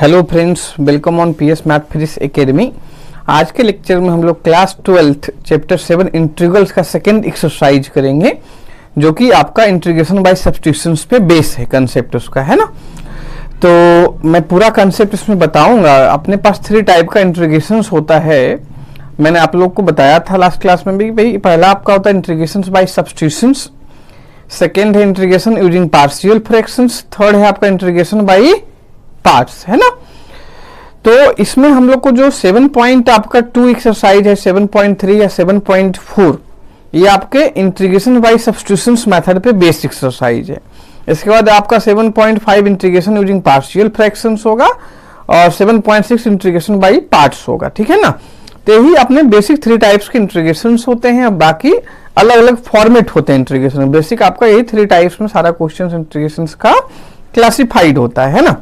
Hello friends, welcome on PS math physics academy. आज के lecture में हम लोग क्लास 12 चैप्टर 7 इंटीग्रल्स का सेकंड एक्सरसाइज करेंगे, जो कि आपका इंटीग्रेशन बाय सब्स्टिट्यूशंस पे बेस है, कंसेप्ट उसका, है ना। तो मैं पूरा कंसेप्ट इसमें बताऊंगा। अपने पास 3 टाइप का इंटीग्रेशन होता है। मैंने आप लोग को बताया था लास्ट क्लास में भी, भाई पहला आपका होता है इंटीग्रेशन बाय सब्स्टिट्यूशंस, सेकेंड है integration using partial fractions, third है आपका इंटीग्रेशन बाय पार्ट्स, है ना। तो इसमें हम लोग को जो 7 पॉइंट आपका 2 एक्सरसाइज है, 7.3 या 7.4, ये आपके इंटीग्रेशन बाय सब्स्टिट्यूशंस मेथड पे बेस्ड एक्सरसाइज है। इसके बाद आपका 7.5 इंटीग्रेशन यूजिंग पार्शियल फ्रैक्शंस होगा और 7.6 इंटीग्रेशन बाय पार्ट्स होगा, ठीक है ना। तो यही अपने बेसिक 3 टाइप्स के इंटीग्रेशंस होते हैं। बाकी अलग अलग फॉर्मेट होते हैं इंटीग्रेशन। बेसिक आपका यही 3 टाइप्स में सारा क्वेश्चन इंटीग्रेशंस का क्लासिफाइड होता है ना।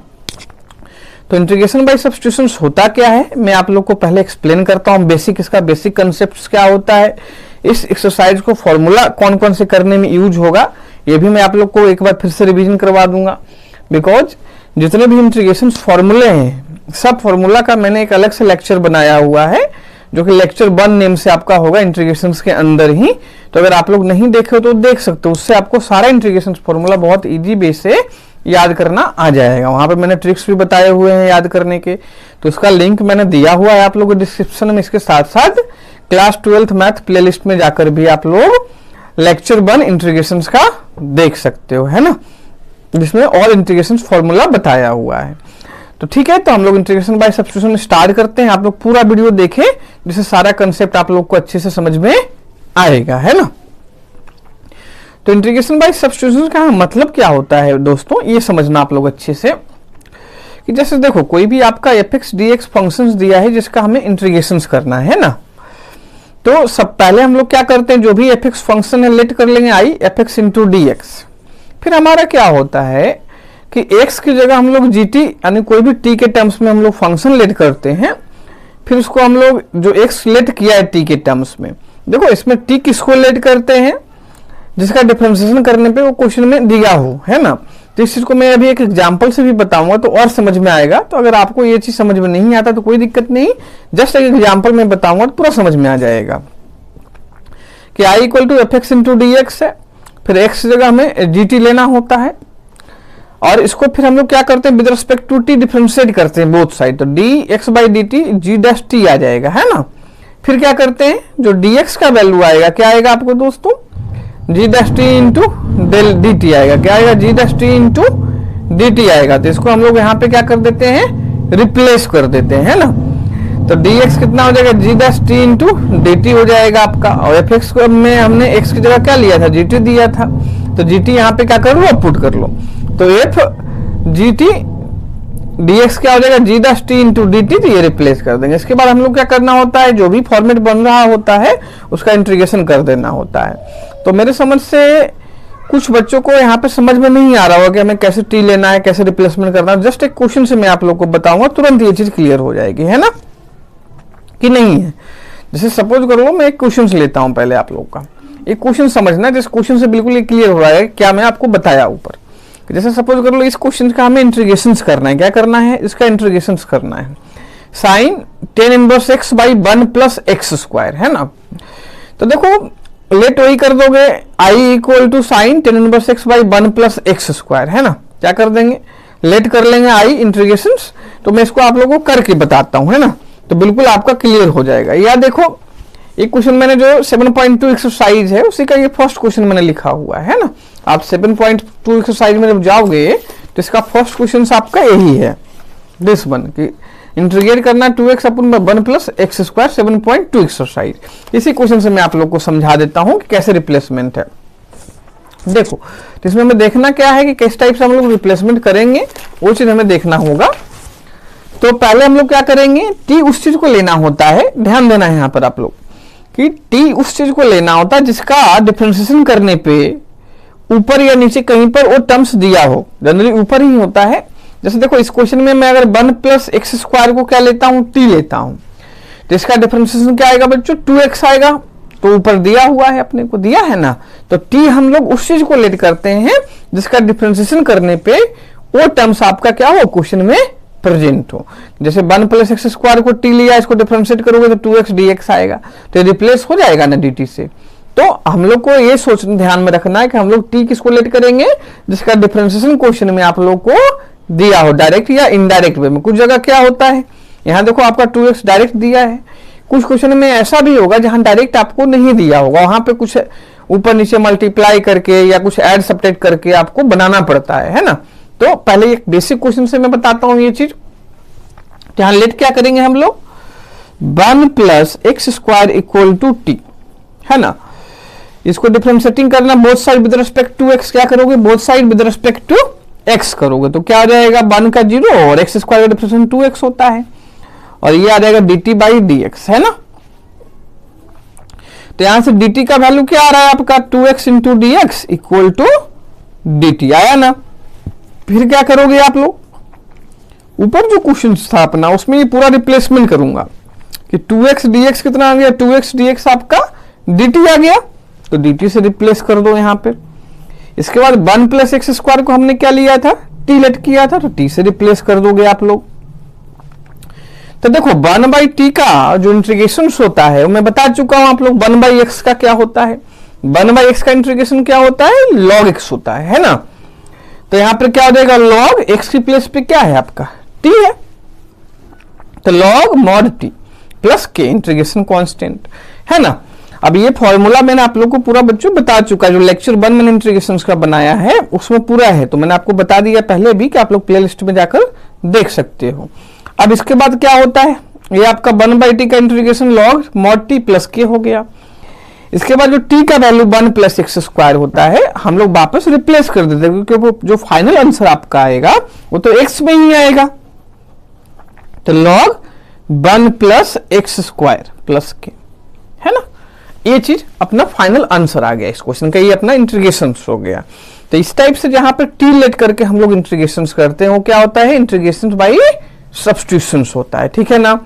तो इंटीग्रेशन बाय सब्स्टिट्यूशंस होता क्या है, मैं आप लोग को पहले एक्सप्लेन करता हूं। बेसिक इसका बेसिक कंसेप्ट क्या होता है, इस एक्सरसाइज को फॉर्मूला कौन कौन से करने में यूज होगा, ये भी मैं आप लोग को एक बार फिर से रिवीजन करवा दूंगा। बिकॉज जितने भी इंटीग्रेशन फॉर्मूले हैं, सब फॉर्मूला का मैंने एक अलग से लेक्चर बनाया हुआ है, जो कि लेक्चर 1 नेम से आपका होगा इंटीग्रेशन के अंदर ही। तो अगर आप लोग नहीं देखे हो तो देख सकते हो, उससे आपको सारा इंटीग्रेशन फॉर्मूला बहुत ईजी वे से याद करना आ जाएगा। वहां पर मैंने ट्रिक्स भी बताए हुए हैं याद करने के, तो उसका लिंक मैंने दिया हुआ है आप लोगों को डिस्क्रिप्शन में। इसके साथ साथ क्लास 12 मैथ प्लेलिस्ट में जाकर भी आप लोग लेक्चर 1 इंटीग्रेशन का देख सकते हो, है ना, जिसमें और इंटीग्रेशन फॉर्मूला बताया हुआ है। तो ठीक है, तो हम लोग इंटीग्रेशन बाय सब्स्टिट्यूशन स्टार्ट करते हैं। आप लोग पूरा वीडियो देखें, जिससे सारा कंसेप्ट आप लोग को अच्छे से समझ में आएगा, है ना। तो इंटीग्रेशन बाय सब्स्टिट्यूशन का मतलब क्या होता है दोस्तों, ये समझना आप लोग अच्छे से। कि जैसे देखो, कोई भी आपका fx dx फंक्शंस दिया है जिसका हमें इंटीग्रेशन करना है ना। तो सब पहले हम लोग क्या करते हैं, जो भी fx फंक्शन है लेट कर लेंगे i fx इंटू dx। फिर हमारा क्या होता है कि x की जगह हम लोग gt यानी कोई भी t के टर्म्स में हम लोग फंक्शन लेट करते हैं। फिर उसको हम लोग जो x लेट किया है t के टर्म्स में, देखो इसमें t किसको लेट करते हैं, जिसका डिफरेंशिएशन करने पे वो क्वेश्चन में दिया हो, है ना। तो इस चीज को मैं अभी एक एग्जांपल से भी बताऊंगा तो और समझ में आएगा। तो अगर आपको ये चीज समझ में नहीं आता तो कोई दिक्कत नहीं, जस्ट एक एग्जांपल में बताऊंगा तो पूरा समझ में आ जाएगा। कि i equal to fx into dx है, फिर x की जगह हमें gt लेना होता है, और इसको फिर हम लोग क्या करते हैं, with respect to t differentiate करते हैं बोथ साइड। तो dx by dt g dash t आ जाएगा, है ना। फिर क्या करते हैं, जो dx का वैल्यू आएगा, क्या आएगा आपको दोस्तों, जी डैश टी इंटू डेल डी टी आएगा। क्या आएगा, g dash t into d t आएगा। तो इसको हम लोग यहाँ पे क्या कर देते हैं, रिप्लेस कर देते हैं, है ना। तो dx कितना हो जाएगा, g dash t into d t हो जाएगा आपका। और fx को में हमने x की जगह क्या लिया था, gt दिया था, तो gt यहाँ पे क्या कर लो, पुट कर लो। तो f gt dx क्या हो जाएगा, g dash t into d t, तो ये रिप्लेस कर देंगे। इसके बाद हम लोग क्या करना होता है, जो भी फॉर्मेट बन रहा होता है उसका इंटीग्रेशन कर देना होता है। तो मेरे समझ से कुछ बच्चों को यहाँ पे समझ में नहीं आ रहा होगा कि हमें कैसे टी लेना है, कैसे रिप्लेसमेंट करना है। जस्ट एक क्वेश्चन से मैं आप लोग को बताऊंगा, तुरंत ये चीज क्लियर हो जाएगी, है ना, कि नहीं है। जैसे सपोज करो मैं एक क्वेश्चन लेता हूँ पहले आप लोग का, एक क्वेश्चन समझना, जिस क्वेश्चन से बिल्कुल ये क्लियर हो रहा है क्या मैं आपको बताया ऊपर। जैसे सपोज कर लो इस क्वेश्चन का हमें इंटीग्रेशन करना है, क्या करना है, इसका इंटीग्रेशन करना है sine tan inverse x by 1 plus x square, है ना। तो देखो लेट वही कर दोगे, i equal to sine tan inverse x by 1 plus x square, है ना। क्या कर देंगे, लेट कर लेंगे i इंटीग्रेशन। तो मैं इसको आप लोगों को करके बताता हूं, है ना, तो बिल्कुल आपका क्लियर हो जाएगा। या देखो एक क्वेश्चन मैंने जो 7.2 एक्सरसाइज है उसी का ये फर्स्ट क्वेश्चन मैंने लिखा हुआ है ना। आप 7.2 एक्सरसाइज में जब जाओगे तो इसका फर्स्ट क्वेश्चन आपका यही है, दिस वन, कि इंटीग्रेट करना 2x अपन 1 प्लस एक्स स्क्वायर 7.2 एक्सरसाइज। इसी क्वेश्चन से मैं आप लोग को समझा देता हूं कि कैसे रिप्लेसमेंट है। देखो तो इसमें हमें देखना क्या है कि किस टाइप से हम लोग रिप्लेसमेंट करेंगे, वो चीज हमें देखना होगा। तो पहले हम लोग क्या करेंगे, t उस चीज को लेना होता है, ध्यान देना है यहाँ पर आप लोग कि t उस चीज को लेना होता है जिसका डिफरेंशिएशन करने पे ऊपर या नीचे कहीं पर वो टर्म्स दिया हो, जनरली ऊपर ही होता है। जैसे देखो इस क्वेश्चन में मैं अगर 1 प्लस एक्स स्क्वायर को क्या लेता हूं, t लेता हूं, तो इसका डिफरेंशिएशन क्या आएगा बच्चों, 2x आएगा। तो ऊपर दिया हुआ है, अपने को दिया है ना। तो t हम लोग उस चीज को लेट करते हैं जिसका डिफरेंशिएशन करने पे वो टर्म्स आपका क्या हो, क्वेश्चन में प्रेजेंट हो। जैसे 1 प्लस एक्स स्क्वायर को टी लिया, इसको डिफरेंशिएट करोगे तो 2x dx आएगा, तो ये रिप्लेस हो जाएगा ना dt से। तो हम लोग को ये सोचना ध्यान में रखना है कि हम लोग t किसको लेट करेंगे, जिसका डिफरेंशिएशन क्वेश्चन में आप लोग को दिया हो, डायरेक्ट या इनडायरेक्ट वे में। कुछ जगह क्या होता है, यहाँ देखो आपका 2x डायरेक्ट दिया है, कुछ क्वेश्चन में ऐसा भी होगा जहां डायरेक्ट आपको नहीं दिया होगा, वहां पे कुछ ऊपर नीचे मल्टीप्लाई करके या कुछ ऐड सब्ट्रैक्ट करके आपको बनाना पड़ता है ना। तो पहले एक बेसिक क्वेश्चन से मैं बताता हूं ये चीज। यहां लेट क्या करेंगे हम लोग, 1 plus x square equal to t, है ना। इसको डिफरेंशिएटिंग करना both side with respect to x, क्या करोगे, both side with respect to x करोगे तो क्या आ जाएगा, 1 का 0 और एक्स स्क्वायर का डिफरेंशिएशन 2x होता है, और ये आ जाएगा dt बाई dx, है ना। तो यहां से dt का वैल्यू क्या आ रहा है आपका, 2x into d x equal to dt आया ना। फिर क्या करोगे आप लोग, ऊपर जो क्वेश्चन था अपना उसमें ये पूरा रिप्लेसमेंट करूंगा कि 2x dx कितना आ गया, 2x dx आपका dt आ गया, तो dt से रिप्लेस कर दो यहां पे। इसके बाद 1 प्लस एक्स स्क्वायर को हमने क्या लिया था, t लेट किया था, तो t से रिप्लेस कर दोगे आप लोग। तो देखो 1 बाई टी का जो इंटीग्रेशन होता है मैं बता चुका हूं आप लोग, 1 बाई एक्स का क्या होता है, 1 बाई एक्स का इंटीग्रेशन क्या होता है, log x होता है ना। तो यहां पर क्या हो जाएगा, log x की प्लेस पे क्या है आपका t है, तो log mod t plus k integration constant, है ना। अब ये फॉर्मूला मैंने आप लोग को पूरा बच्चों बता चुका है, जो लेक्चर 1 मैंने इंटीग्रेशन का बनाया है उसमें पूरा है, तो मैंने आपको बता दिया पहले भी कि आप लोग प्लेलिस्ट में जाकर देख सकते हो। अब इसके बाद क्या होता है, ये आपका 1 बाई टी का integration log mod t plus k हो गया। इसके बाद जो t का वैल्यू 1 प्लस एक्स स्क्वायर होता है हम लोग वापस रिप्लेस कर देते हैं, क्योंकि वो जो फाइनल आंसर आपका आएगा वो तो x में ही आएगा, तो log 1 plus x square plus k, है ना। ये चीज अपना फाइनल आंसर आ गया इस क्वेश्चन का, ये अपना इंटीग्रेशन हो गया। तो इस टाइप से जहां पर t लेट करके हम लोग इंटीग्रेशन करते हैं वो क्या होता है, इंटीग्रेशन बाई सब्स्टिट्यूशन होता है, ठीक है ना।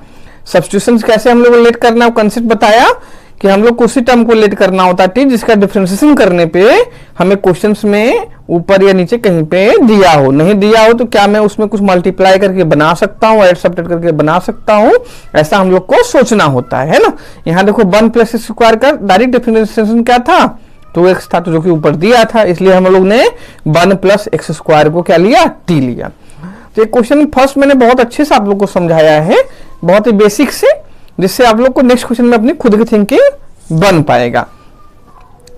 सब्स्टिट्यूशन कैसे हम लोग को लेट करना है, कंसेप्ट बताया कि हम लोग उसी टर्म को लेट करना होता है जिसका डिफरेंशिएशन करने पे हमें क्वेश्चंस में ऊपर या नीचे कहीं पे दिया हो, नहीं दिया हो तो क्या मैं उसमें कुछ मल्टीप्लाई करके बना सकता हूँ, ऐड सब्ट्रैक्ट करके बना सकता हूँ, ऐसा हम लोग को सोचना होता है ना। यहाँ देखो 1 प्लस एक्स स्क्वायर का डायरेक्ट डिफरेंशिएशन क्या था, 2x था, तो जो कि ऊपर दिया था, इसलिए हम लोग ने 1 प्लस एक्स स्क्वायर को क्या लिया, t लिया। तो ये क्वेश्चन फर्स्ट मैंने बहुत अच्छे से आप लोग को समझाया है, बहुत ही बेसिक से, जिससे आप लोग को नेक्स्ट क्वेश्चन में अपनी खुद की थिंकिंग बन पाएगा।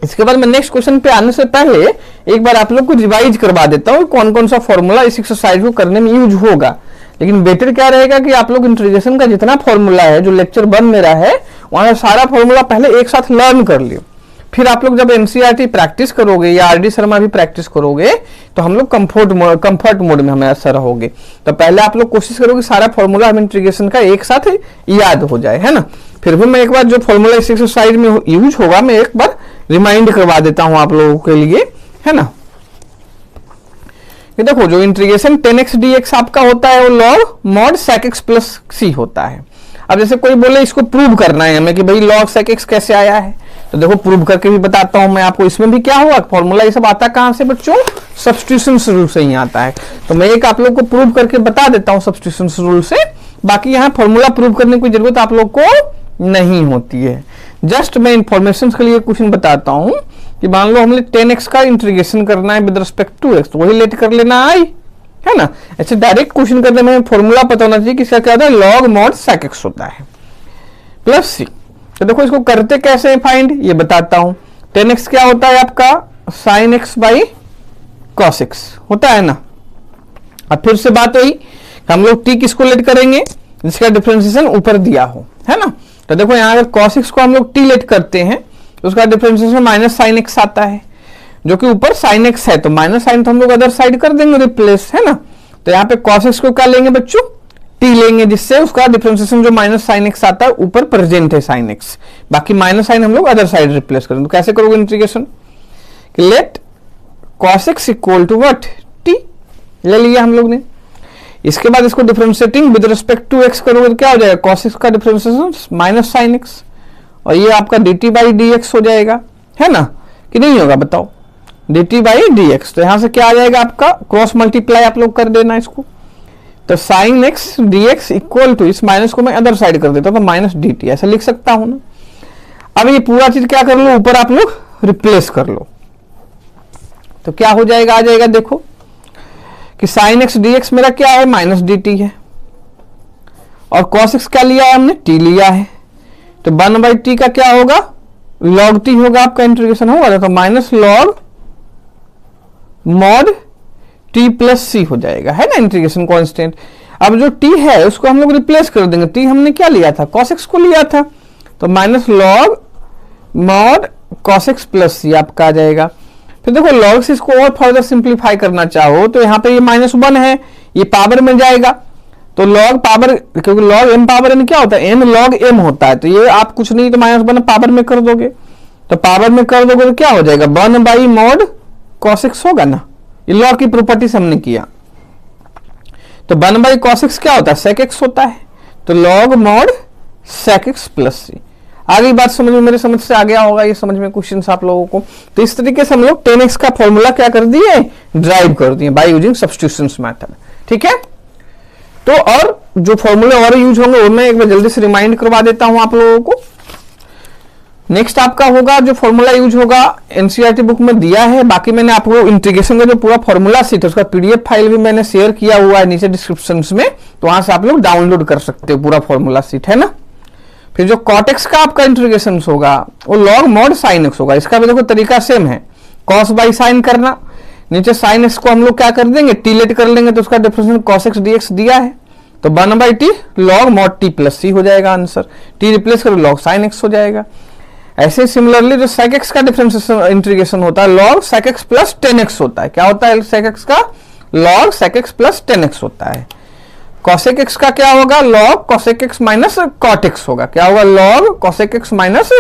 इसके बाद मैं नेक्स्ट क्वेश्चन पे आने से पहले एक बार आप लोग को रिवाइज करवा देता हूँ कौन कौन सा फॉर्मूला इस एक्सरसाइज को करने में यूज होगा। लेकिन बेटर क्या रहेगा कि आप लोग इंटीग्रेशन का जितना फॉर्मूला है जो लेक्चर 1 मेरा है वहां सारा फॉर्मूला पहले एक साथ लर्न कर लियो, फिर आप लोग जब एनसीईआरटी प्रैक्टिस करोगे या आरडी शर्मा भी प्रैक्टिस करोगे तो हम लोग कंफर्ट मोड में हमेशा रहोगे। तो पहले आप लोग कोशिश करोगे सारा फॉर्मूला हम इंटीग्रेशन का एक साथ याद हो जाए, है ना। फिर भी मैं एक बार जो फॉर्मूला इस एक्सरसाइज में यूज होगा मैं एक बार रिमाइंड करवा देता हूं आप लोगों के लिए, है ना। ये देखो जो इंटीग्रेशन 10x dx आपका होता है वो log mod sec x plus c होता है। अब जैसे कोई बोले इसको प्रूव करना है हमें कि भाई log sec x कैसे आया है, तो देखो प्रूव करके भी बताता हूं मैं आपको। इसमें भी क्या होगा, फॉर्मूला ये सब आता कहां से बच्चों, सब्स्टिट्यूशन रूल से ही आता है। तो मैं एक आप लोग को प्रूव करके बता देता हूं सब्स्टिट्यूशन रूल से, बाकी यहाँ फॉर्मूला प्रूव करने की जरूरत आप लोग को नहीं होती है। जस्ट मैं इंफॉर्मेशन के लिए क्वेश्चन बताता हूं कि मान लो हमने 10x का इंटीग्रेशन करना है विद रिस्पेक्ट टू x, तो वही लेट कर लेना आई, है ना। ऐसे डायरेक्ट क्वेश्चन करने में फॉर्मूला पता होना चाहिए कि इसका क्या होता है, log mod sec x होता है प्लस c। तो देखो इसको करते कैसे हैं फाइंड, ये बताता हूं। 10x क्या होता है आपका sin x by cos x होता है ना। अब फिर से बात हुई हम लोग t किसको लेट करेंगे, जिसका डिफरेंशिएशन ऊपर दिया हो, है ना। तो देखो यहाँ अगर cos x को हम लोग t लेट करते हैं तो उसका डिफरेंशिएशन माइनस साइन x आता है, जो कि ऊपर साइन x है, तो माइनस साइन तो हम लोग अदर साइड कर देंगे रिप्लेस, है ना। तो यहाँ पे cos x को क्या लेंगे बच्चों, t लेंगे, जिससे उसका डिफरेंशिएशन जो माइनस साइन x आता है ऊपर प्रेजेंट है साइन x, बाकी माइनस साइन हम लोग अदर साइड रिप्लेस करेंगे। तो कैसे करोगे integration, let cos x equal to what, t ले लिया हम लोग ने। इसके बाद इसको differentiating with respect to x करोगे तो क्या हो जाएगा, cos x का डिफरेंशिएशन माइनस साइन x, और ये आपका dt बाई dx हो जाएगा, है ना, कि नहीं होगा बताओ, dt बाई dx। तो यहां से क्या आ जाएगा आपका क्रॉस मल्टीप्लाई आप लोग कर देना इसको, तो sine x d x equal to, इस माइनस को मैं अदर साइड कर देता हूं तो माइनस डी टी, ऐसा लिख सकता हूं ना। अब ये पूरा चीज क्या कर लो, ऊपर आप लोग रिप्लेस कर लो, तो क्या हो जाएगा, आ जाएगा देखो कि साइन एक्स डी एक्स मेरा क्या है, माइनस डी टी है, और कॉस एक्स क्या लिया है हमने, टी लिया है, तो 1/t का क्या होगा, log t होगा, आपका इंटीग्रेशन होगा तो minus log mod t plus c हो जाएगा, है ना इंटीग्रेशन कांस्टेंट। अब जो t है उसको हम लोग रिप्लेस कर देंगे, t हमने क्या लिया था, cos x को लिया था, तो minus log mod cos x plus c आपका आ जाएगा। फिर देखो log से इसको और फर्दर सिंप्लीफाई करना चाहो तो यहाँ पे ये -1 है, ये पावर में जाएगा, तो log पावर, क्योंकि log m पावर n क्या होता है, n log m होता है, तो ये आप कुछ नहीं तो -1 पावर में कर दोगे, तो पावर में कर दोगे तो क्या हो जाएगा, 1/mod cos x होगा ना, ये log की प्रॉपर्टी से हमने किया, तो 1/cos x क्या होता है, sec x होता है, तो log mod sec x plus c. आगे बात समझ में, मेरे समझ से आ गया होगा ये समझ में क्वेश्चन आप लोगों को। तो इस तरीके से हम लोग 10x का फॉर्मूला क्या कर दिए, ड्राइव कर दिए बाय यूजिंग सब्स्टिट्यूशंस मेथड, ठीक है। तो और जो फॉर्मूले और यूज होंगे वो मैं एक बार जल्दी से रिमाइंड करवा देता हूं आप लोगों को। नेक्स्ट आपका होगा जो फॉर्मूला यूज होगा एनसीईआरटी बुक में दिया है, बाकी मैंने आपको इंटीग्रेशन का जो पूरा फॉर्मूला सीट है उसका पीडीएफ फाइल भी मैंने शेयर किया हुआ है नीचे डिस्क्रिप्शन में, तो वहां से आप लोग डाउनलोड कर सकते हो पूरा फॉर्मूला सीट, है ना। फिर जो cot x का आपका इंटीग्रेशन होगा वो log mod sin x होगा, इसका भी देखो तरीका सेम है, cos बाई साइन करना, नीचे sin x को हम लोग क्या कर देंगे, t लेट कर लेंगे, तो उसका डिफरेंशियल cos x dx दिया है, तो 1/t log mod t plus c हो जाएगा आंसर, t रिप्लेस करो log sin x हो जाएगा। ऐसे सिमिलरली जो sec x का डिफरेंशियल इंटीग्रेशन होता है log sec x plus 10x होता है, क्या होता है sec x का, log sec x plus 10x होता है। cosec x का क्या होगा, log cosec x minus cot x होगा, क्या होगा, log cosec x minus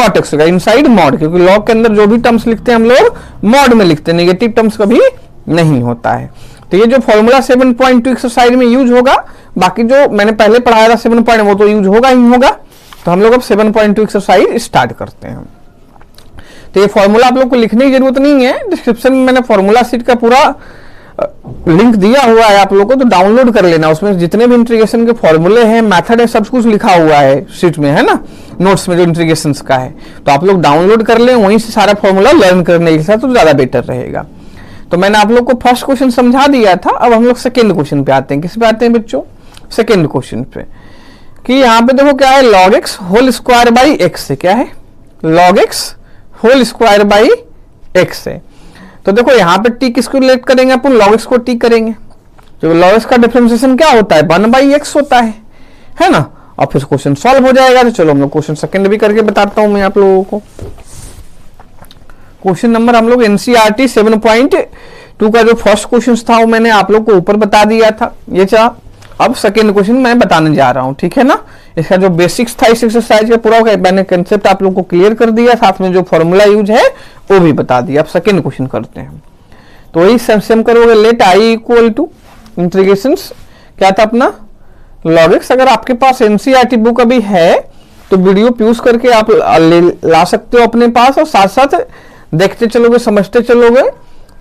cot x होगा इनसाइड मॉड, क्योंकि log के अंदर जो भी टर्म्स लिखते हैं हम लोग मॉड में लिखते हैं, नेगेटिव टर्म्स कभी नहीं होता है। तो ये जो फॉर्मूला 7.2 एक्सरसाइज में यूज होगा, बाकी जो मैंने पहले पढ़ाया था 7 वो तो यूज होगा ही होगा। तो हम लोग अब 7.2 एक्सरसाइज स्टार्ट करते हैं। तो ये फॉर्मूला आप लोग को लिखने की जरूरत नहीं है, डिस्क्रिप्शन में मैंने फॉर्मूला सीट का पूरा लिंक दिया हुआ है आप लोगों को, तो डाउनलोड कर लेना, उसमें जितने भी इंटीग्रेशन के फॉर्मूले हैं, मेथड है, सब कुछ लिखा हुआ है शीट में, है ना, नोट्स में जो इंटीग्रेशन का है, तो आप लोग डाउनलोड कर लें, वहीं से सारा फॉर्मूला लर्न करने के साथ तो ज्यादा बेटर रहेगा। तो मैंने आप लोग को फर्स्ट क्वेश्चन समझा दिया था, अब हम लोग सेकेंड क्वेश्चन पे आते हैं। किस पे आते हैं बच्चों, सेकेंड क्वेश्चन पे, कि यहाँ पे देखो क्या है, log x whole square by x से, क्या है, log x whole square by x है। तो देखो यहाँ पे t किसको रिलेट करेंगे अपन, log x को t करेंगे, तो log x का डिफरेंशिएशन क्या होता है, 1/x होता है ना, और फिर क्वेश्चन सॉल्व हो जाएगा। तो चलो हम लोग क्वेश्चन सेकंड भी करके बताता हूं मैं आप लोगों को। क्वेश्चन नंबर हम लोग एनसीईआरटी 7.2 का जो फर्स्ट क्वेश्चन था वो मैंने आप लोग को ऊपर बता दिया था, ये चाह अब सेकेंड क्वेश्चन मैं बताने जा रहा हूं, ठीक है ना। इसका जो बेसिक्स था इस एक्सरसाइज का पूरा मैंने कंसेप्ट आप लोग को क्लियर कर दिया, साथ में जो फॉर्मूला यूज है वो भी बता दिया। अब सेकेंड क्वेश्चन करते हैं, तो वही सेम करोगे, let I equal to integration क्या था अपना log x। अगर आपके पास एनसीईआरटी बुक अभी है तो वीडियो प्यूज करके आप ला सकते हो अपने पास, और साथ साथ देखते चलोगे, समझते चलोगे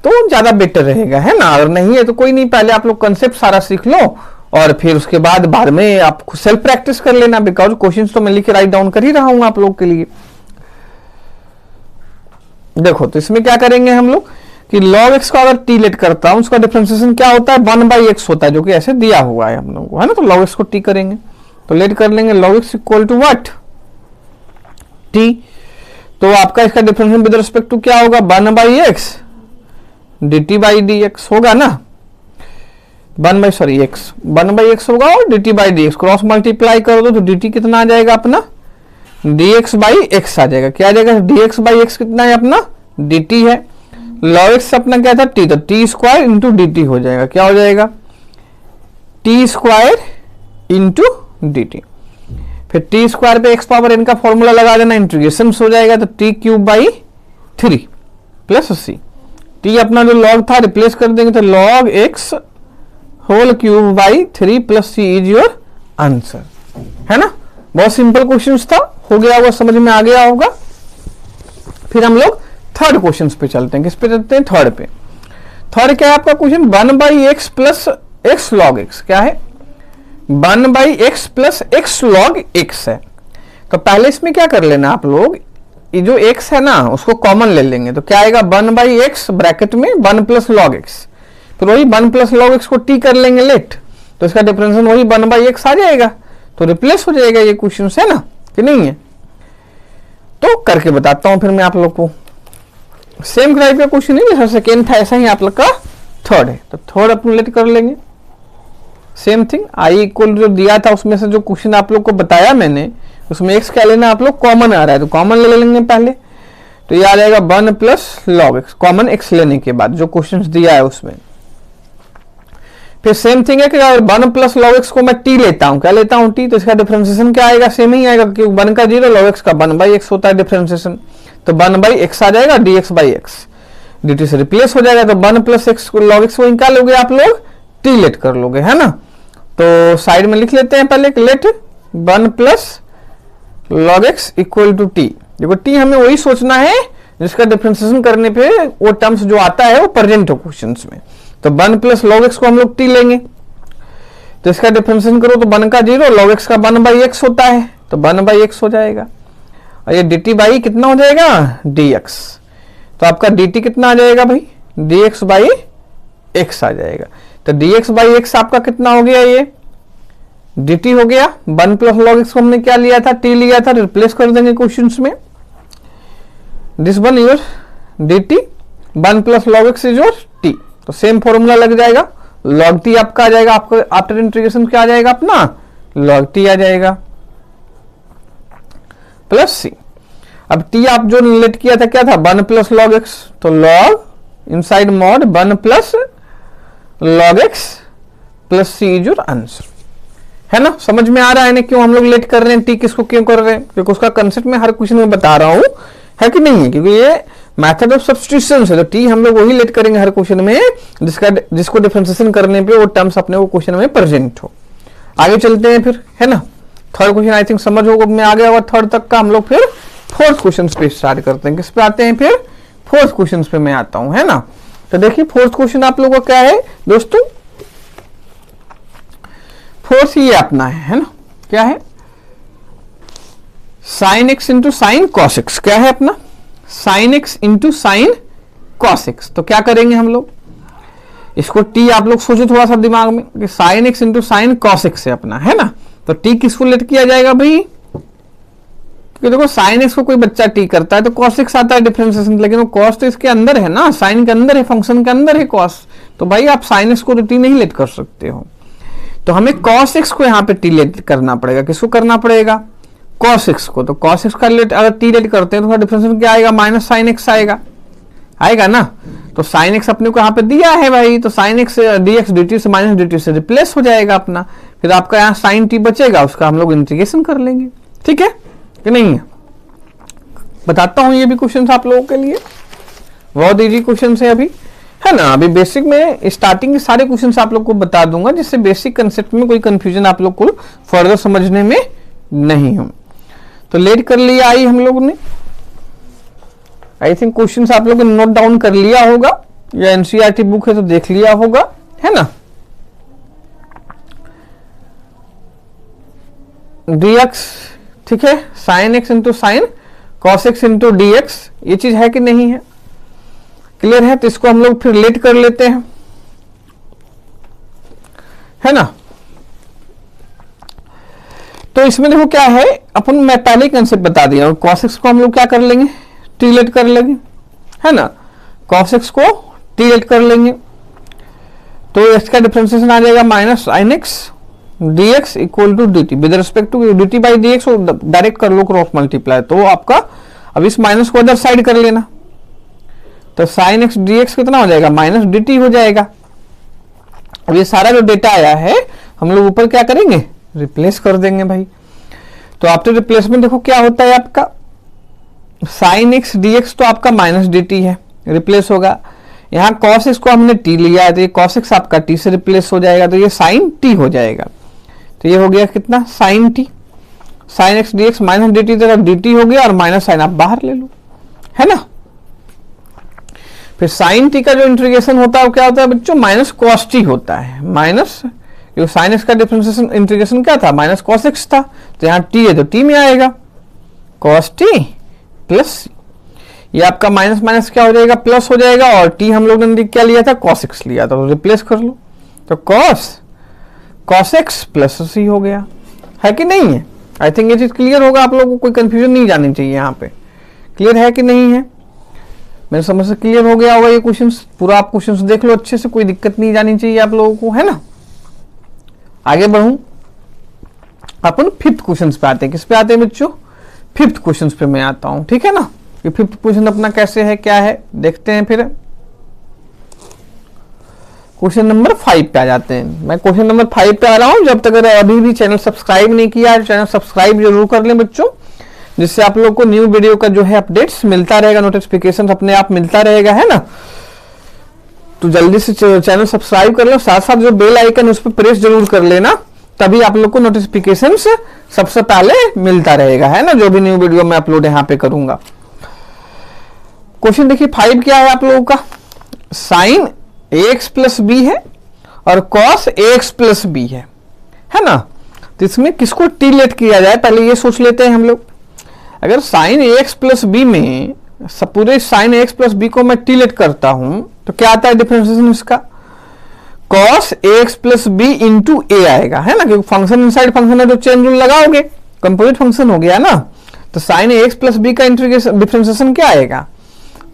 तो ज्यादा बेटर रहेगा, है ना। अगर नहीं है तो कोई नहीं, पहले आप लोग कंसेप्ट सारा सीख लो और फिर उसके बाद में आप सेल्फ प्रैक्टिस कर लेना, बिकॉज क्वेश्चंस तो मैं लिख के राइट डाउन कर ही रहा हूं आप लोग के लिए। देखो तो इसमें क्या करेंगे हम लोग कि log x का अगर t लेट करता हूं, उसका डिफरेंशिएशन क्या होता है, 1/x होता है, जो कि ऐसे दिया हुआ है हम लोग को, है ना। तो log x को t करेंगे, तो लेट कर लेंगे log x equal to what, t। तो आपका इसका डिफरेंशिएशन विद रिस्पेक्ट टू क्या होगा, 1/x dt बाई dx होगा ना, 1/x होगा और dt by dx cross multiply कर दो तो dt कितना आ जाएगा अपना, dx बाई x आ जाएगा। क्या आ जाएगा, dx बाई x कितना है अपना, dt है, log x अपना क्या था t, तो t स्क्वायर इंटू dt हो जाएगा, क्या हो जाएगा, t स्क्वायर इंटू dt। फिर t स्क्वायर पे x पावर n का फॉर्मूला लगा देना, इंटीग्रेशन हो जाएगा, तो t क्यूब बाई 3 प्लस c, t अपना जो log था रिप्लेस कर देंगे, तो log x whole cube by 3 प्लस c इज योर आंसर, है ना। बहुत सिंपल क्वेश्चन था, हो गया होगा, समझ में आ गया होगा। फिर हम लोग थर्ड क्वेश्चन पे चलते हैं, किस पे चलते हैं, थर्ड पे। थर्ड क्या है आपका question, 1/x plus x log x क्या है, 1/x plus x log x है। तो पहले इसमें क्या कर लेना आप लोग, ये जो x है ना उसको कॉमन ले लेंगे, तो क्या आएगा 1/x ब्रैकेट में 1 प्लस लॉग एक्स, फिर वही 1 प्लस लॉग एक्स को t कर लेंगे लेट, तो इसका डिफरेंशियल वही 1/x आ जाएगा, तो रिप्लेस हो जाएगा ये क्वेश्चन है ना कि नहीं है। तो करके बताता हूं फिर मैं आप लोग को, सेम टाइप का क्वेश्चन है जैसा सेकेंड था ऐसा ही आप लोग का थर्ड है, तो थर्ड अपन लेट कर लेंगे सेम थिंग। आई इक्वल जो दिया था उसमें से जो क्वेश्चन आप लोग को बताया मैंने उसमें x क्या लेना आप लोग कॉमन आ रहा है, तो कॉमन ले लेंगे पहले, तो ये आ जाएगा 1 plus log x, common x लेने के बाद जो क्वेश्चन दिया है उसमें। फिर सेम थिंग है कि 1 प्लस लॉग एक्स को मैं t लेता हूं, क्या लेता हूं t, तो इसका डिफरेंशिएशन क्या आएगा, सेम ही आएगा क्योंकि 1 का 0 लॉग एक्स का 1/x होता है डिफरेंशिएशन, तो 1/x आ जाएगा, dx/x dt से रिप्लेस हो जाएगा, तो 1 प्लस एक्स लॉग एक्स को निकालोगे आप लोग t लेट कर लोगे है ना। तो साइड में लिख लेते हैं पहले let 1 plus log x equal to t. देखो t हमें वही सोचना है जिसका डिफरेंशिएशन करने पे वो टर्म्स जो आता है वो प्रेजेंट हो क्वेश्चंस में, तो 1 प्लस log x को हम लोग t लेंगे, तो इसका डिफरेंशिएशन करो तो 1 का 0 log x का 1/x होता है, तो 1/x हो जाएगा, और ये dt बाई कितना हो जाएगा dx, तो आपका dt कितना आ जाएगा भाई dx/x आ जाएगा, तो dx/x आपका कितना हो गया, ये dt हो गया, 1 प्लस लॉग एक्स को हमने क्या लिया था t लिया था, रिप्लेस कर देंगे क्वेश्चंस में, this one your dt 1 plus log x is your t, तो सेम फॉर्मूला लग जाएगा, log t आपका आ जाएगा, आपको आफ्टर इंटीग्रेशन क्या आ जाएगा अपना log t आ जाएगा प्लस c। अब t आप जो रिलेट किया था क्या था 1 प्लस लॉग एक्स, तो log inside mod 1 plus log x plus c is your answer, है ना। समझ में आ रहा है ना क्यों हम लोग लेट कर रहे हैं, टी किसको क्यों कर रहे हैं, क्योंकि उसका कंसेप्ट में हर क्वेश्चन में बता रहा हूं है कि नहीं है, क्योंकि ये मेथड ऑफ सब्स्टिट्यूशन है, तो टी हम लोग वही लेट करेंगे हर क्वेश्चन में जिसको डिफरेंशिएशन करने पे वो टर्म्स अपने वो क्वेश्चन में प्रेजेंट हो। आगे चलते हैं फिर, है ना। थर्ड क्वेश्चन आई थिंक समझ होगा में आ गया होगा थर्ड तक का, हम लोग फिर फोर्थ क्वेश्चन पे स्टार्ट करते हैं। किस पे आते हैं फिर, फोर्थ क्वेश्चन पे मैं आता हूं, है ना। तो देखिए फोर्थ क्वेश्चन आप लोगों का क्या है दोस्तों, फोर्थ ये अपना है ना, क्या है sine x into sine cos x, क्या है अपना sine x into sine cos x. तो क्या करेंगे हम लोग, इसको टी आप लोग सोचो थोड़ा सा दिमाग में कि sine x into sine cos x है अपना, है ना। तो टी किसको लेट किया जाएगा भाई, क्योंकि देखो साइन एक्स को कोई बच्चा टी करता है तो कॉस एक्स आता है डिफरेंशिएशन, लेकिन वो कॉस तो इसके अंदर है ना, साइन के अंदर है, फंक्शन के अंदर है कॉस, तो भाई आप साइन एक्स को तो टी नहीं लेट कर सकते हो, तो हमें cos x को यहाँ पे t लेट करना पड़ेगा। किसको करना पड़ेगा, cos x को, तो cos x का लेट अगर t लेट करते हैं तो डिफरेंशिएशन क्या आएगा माइनस साइन x आएगा ना। तो साइन x अपने को यहाँ पे दिया है भाई, तो साइन x dx dt से माइनस dt से रिप्लेस हो जाएगा अपना, फिर आपका यहाँ साइन t बचेगा, उसका हम लोग इंटीग्रेशन कर लेंगे, ठीक है कि नहीं है। बताता हूँ ये भी क्वेश्चन आप लोगों के लिए, बहुत इजी क्वेश्चन है अभी, है ना। अभी बेसिक में स्टार्टिंग के सारे क्वेश्चंस आप लोग को बता दूंगा जिससे बेसिक कंसेप्ट में कोई कंफ्यूजन आप लोग को फर्दर समझने में नहीं हो। तो लेट कर लिया आई हम लोगों ने, आई थिंक क्वेश्चंस आप लोगों ने नोट डाउन कर लिया होगा या एनसीईआरटी बुक है तो देख लिया होगा, है ना। dx ठीक है, sine x into sine cos x into d x, ये चीज है कि नहीं है, क्लियर है। तो इसको हम लोग फिर लेट कर लेते हैं, है ना। तो इसमें देखो क्या है, अपन मैं पहले ही कंसेप्ट बता दिया, cos x को हम लोग क्या कर लेंगे t लेट कर लेंगे, है ना। cos x को t लेट कर लेंगे तो इसका डिफरेंशिएशन आ जाएगा minus sine x dx equal to dt with respect to dt by dx, direct कर लो क्रॉस मल्टीप्लाई, तो आपका अब इस माइनस को अदर साइड कर लेना, तो साइन एक्स dx कितना हो जाएगा माइनस dt हो जाएगा। अब ये सारा जो डेटा आया है हम लोग ऊपर क्या करेंगे रिप्लेस कर देंगे भाई। तो आफ्टर रिप्लेसमेंट देखो क्या होता है आपका, साइन एक्स dx तो आपका माइनस dt है, रिप्लेस होगा। यहाँ cos x को हमने t लिया है तो ये cos x आपका t से रिप्लेस हो जाएगा, तो ये साइन t हो जाएगा। तो ये हो गया कितना sine t, sine x dx minus dt dt हो गया और माइनस साइन आप बाहर ले लो, है ना। फिर साइन टी का जो इंटीग्रेशन होता है वो क्या होता है बच्चों, माइनस कॉस टी होता है। माइनस साइन एक्स का डिफरेंशिएशन इंटीग्रेशन क्या था, माइनस कॉस एक्स था, तो यहाँ टी है तो टी में आएगा कॉस टी प्लस, ये आपका माइनस माइनस क्या हो जाएगा, प्लस हो जाएगा, और टी हम लोग ने क्या लिया था, कॉस एक्स लिया था, तो रिप्लेस कर लो, तो कॉस एक्स प्लस सी हो गया, है कि नहीं है। आई थिंक ये चीज क्लियर होगा आप लोगों को, कोई कंफ्यूजन नहीं जानी चाहिए यहाँ पे, क्लियर है कि नहीं है, मेरे समझ से क्लियर हो गया होगा ये क्वेश्चन, पूरा आप क्वेश्चन देख लो अच्छे से, कोई दिक्कत नहीं जानी चाहिए आप लोगों को, है ना। आगे बढ़ूं, अपन फिफ्थ क्वेश्चन पे आते हैं, किस पे आते हैं बच्चों, फिफ्थ क्वेश्चन पे मैं आता हूं, ठीक है ना। ये फिफ्थ क्वेश्चन अपना कैसे है, क्या है, देखते हैं। फिर क्वेश्चन नंबर 5 पे आ जाते हैं। मैं क्वेश्चन नंबर 5 पे आ रहा हूं, जब तक अगर अभी भी चैनल सब्सक्राइब नहीं किया है, चैनल सब्सक्राइब जरूर कर लें बच्चों, जिससे आप लोग को न्यू वीडियो का जो है अपडेट्स मिलता रहेगा, नोटिफिकेशन अपने आप मिलता रहेगा, है ना। तो जल्दी से चैनल सब्सक्राइब कर लो, साथ साथ जो बेल आइकन उस पर प्रेस जरूर कर लेना, तभी आप लोग को नोटिफिकेशन सबसे पहले मिलता रहेगा, है ना, जो भी न्यू वीडियो मैं अपलोड यहाँ पे करूंगा। क्वेश्चन देखिए 5 क्या है आप लोगों का, साइन ax प्लस बी है और cos ax प्लस बी है ना। तो इसमें किसको टी लेट किया जाए, पहले ये सोच लेते हैं हम लोग। अगर साइन ax प्लस बी में पूरे साइन ax प्लस बी को मैं टी लेट करता हूं तो क्या आता है डिफरेंशिएशन इसका, cos ax plus b into a आएगा, है ना, क्योंकि फंक्शन इनसाइड फंक्शन है तो चेन रूल लगाओगे, कंपोजिट फंक्शन हो गया ना। तो साइन ax प्लस बी का इंटीग्रेशन डिफरेंशिएशन क्या आएगा,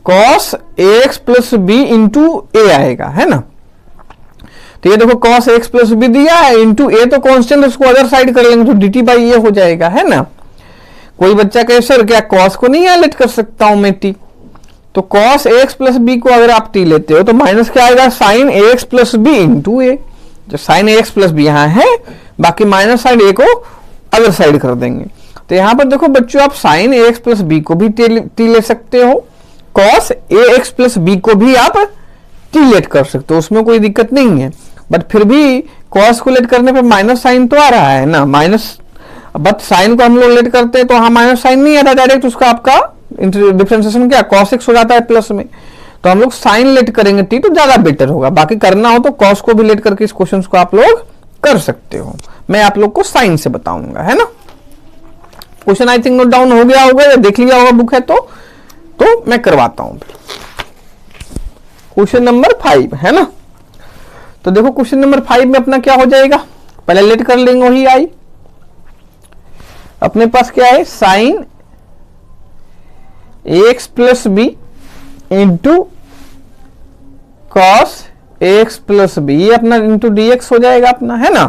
cos ax plus b into a आएगा, है ना। तो ये देखो cos ax प्लस बी दिया है, इंटू ए तो कांस्टेंट, उसको अदर साइड कर लेंगे तो dt बाई ए हो जाएगा, है ना। कोई बच्चा कहे सर क्या cos को नहीं लेट कर सकता हूं मैं t, तो cos ax प्लस बी को अगर आप t लेते हो तो माइनस क्या आएगा, sin ax plus b into a, जो sin ax प्लस बी यहाँ है, बाकी माइनस साइड ए को अदर साइड कर देंगे। तो यहाँ पर देखो बच्चों, आप sin ax प्लस बी को भी t ले सकते हो, cos ax प्लस बी को भी आप टी लेट कर सकते हो, उसमें कोई दिक्कत नहीं है। बट फिर भी cos को लेट करने पे माइनस साइन तो आ रहा है ना, माइनस, बट साइन को हम लोग लेट करते हैं तो वहां माइनस साइन नहीं आता डायरेक्ट, उसका आपका डिफरेंशिएशन क्या cos x हो जाता है प्लस में, तो हम लोग साइन लेट करेंगे टी तो ज्यादा बेटर होगा। बाकी करना हो तो cos को भी लेट करके इस क्वेश्चन को आप लोग कर सकते हो, मैं आप लोग को साइन से बताऊंगा, है ना। Question I think note down हो गया होगा या देख लिया होगा बुक है तो मैं करवाता हूं। क्वेश्चन नंबर 5 है ना, तो देखो क्वेश्चन नंबर 5 में अपना क्या हो जाएगा, पहले लेट कर लेंगे वही आई, अपने पास क्या है, sine ax plus b into cos ax plus b, ये अपना इंटू dx हो जाएगा अपना, है ना।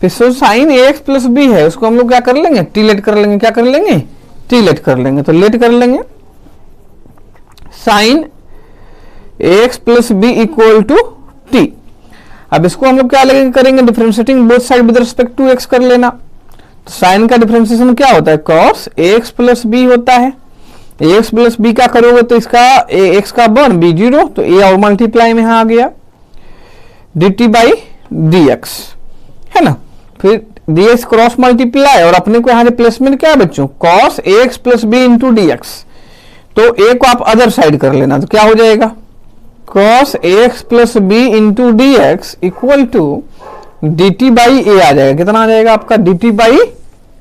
फिर साइन ax प्लस बी है, उसको हम लोग क्या कर लेंगे, टी लेट कर लेंगे, क्या कर लेंगे, टी लेट कर लेंगे, तो लेट कर लेंगे sine ax plus b equal to t. अब इसको हम लोग क्या करेंगे, differentiating both side with respect to x कर लेना। तो साइन का डिफरेंशिएशन क्या होता है, cos ax प्लस बी होता है, ax प्लस बी का करोगे तो इसका x का 1 b 0, तो a और मल्टीप्लाई में यहां आ गया dt बाई dx, है ना। फिर dx क्रॉस मल्टीप्लाई, और अपने को यहां रिप्लेसमेंट क्या है बच्चों, cos ax plus b into dx, तो a को आप अदर साइड कर लेना, तो क्या हो जाएगा, cos ax plus b into dx equal to dt by a आ जाएगा, कितना आ जाएगा आपका, dt बाई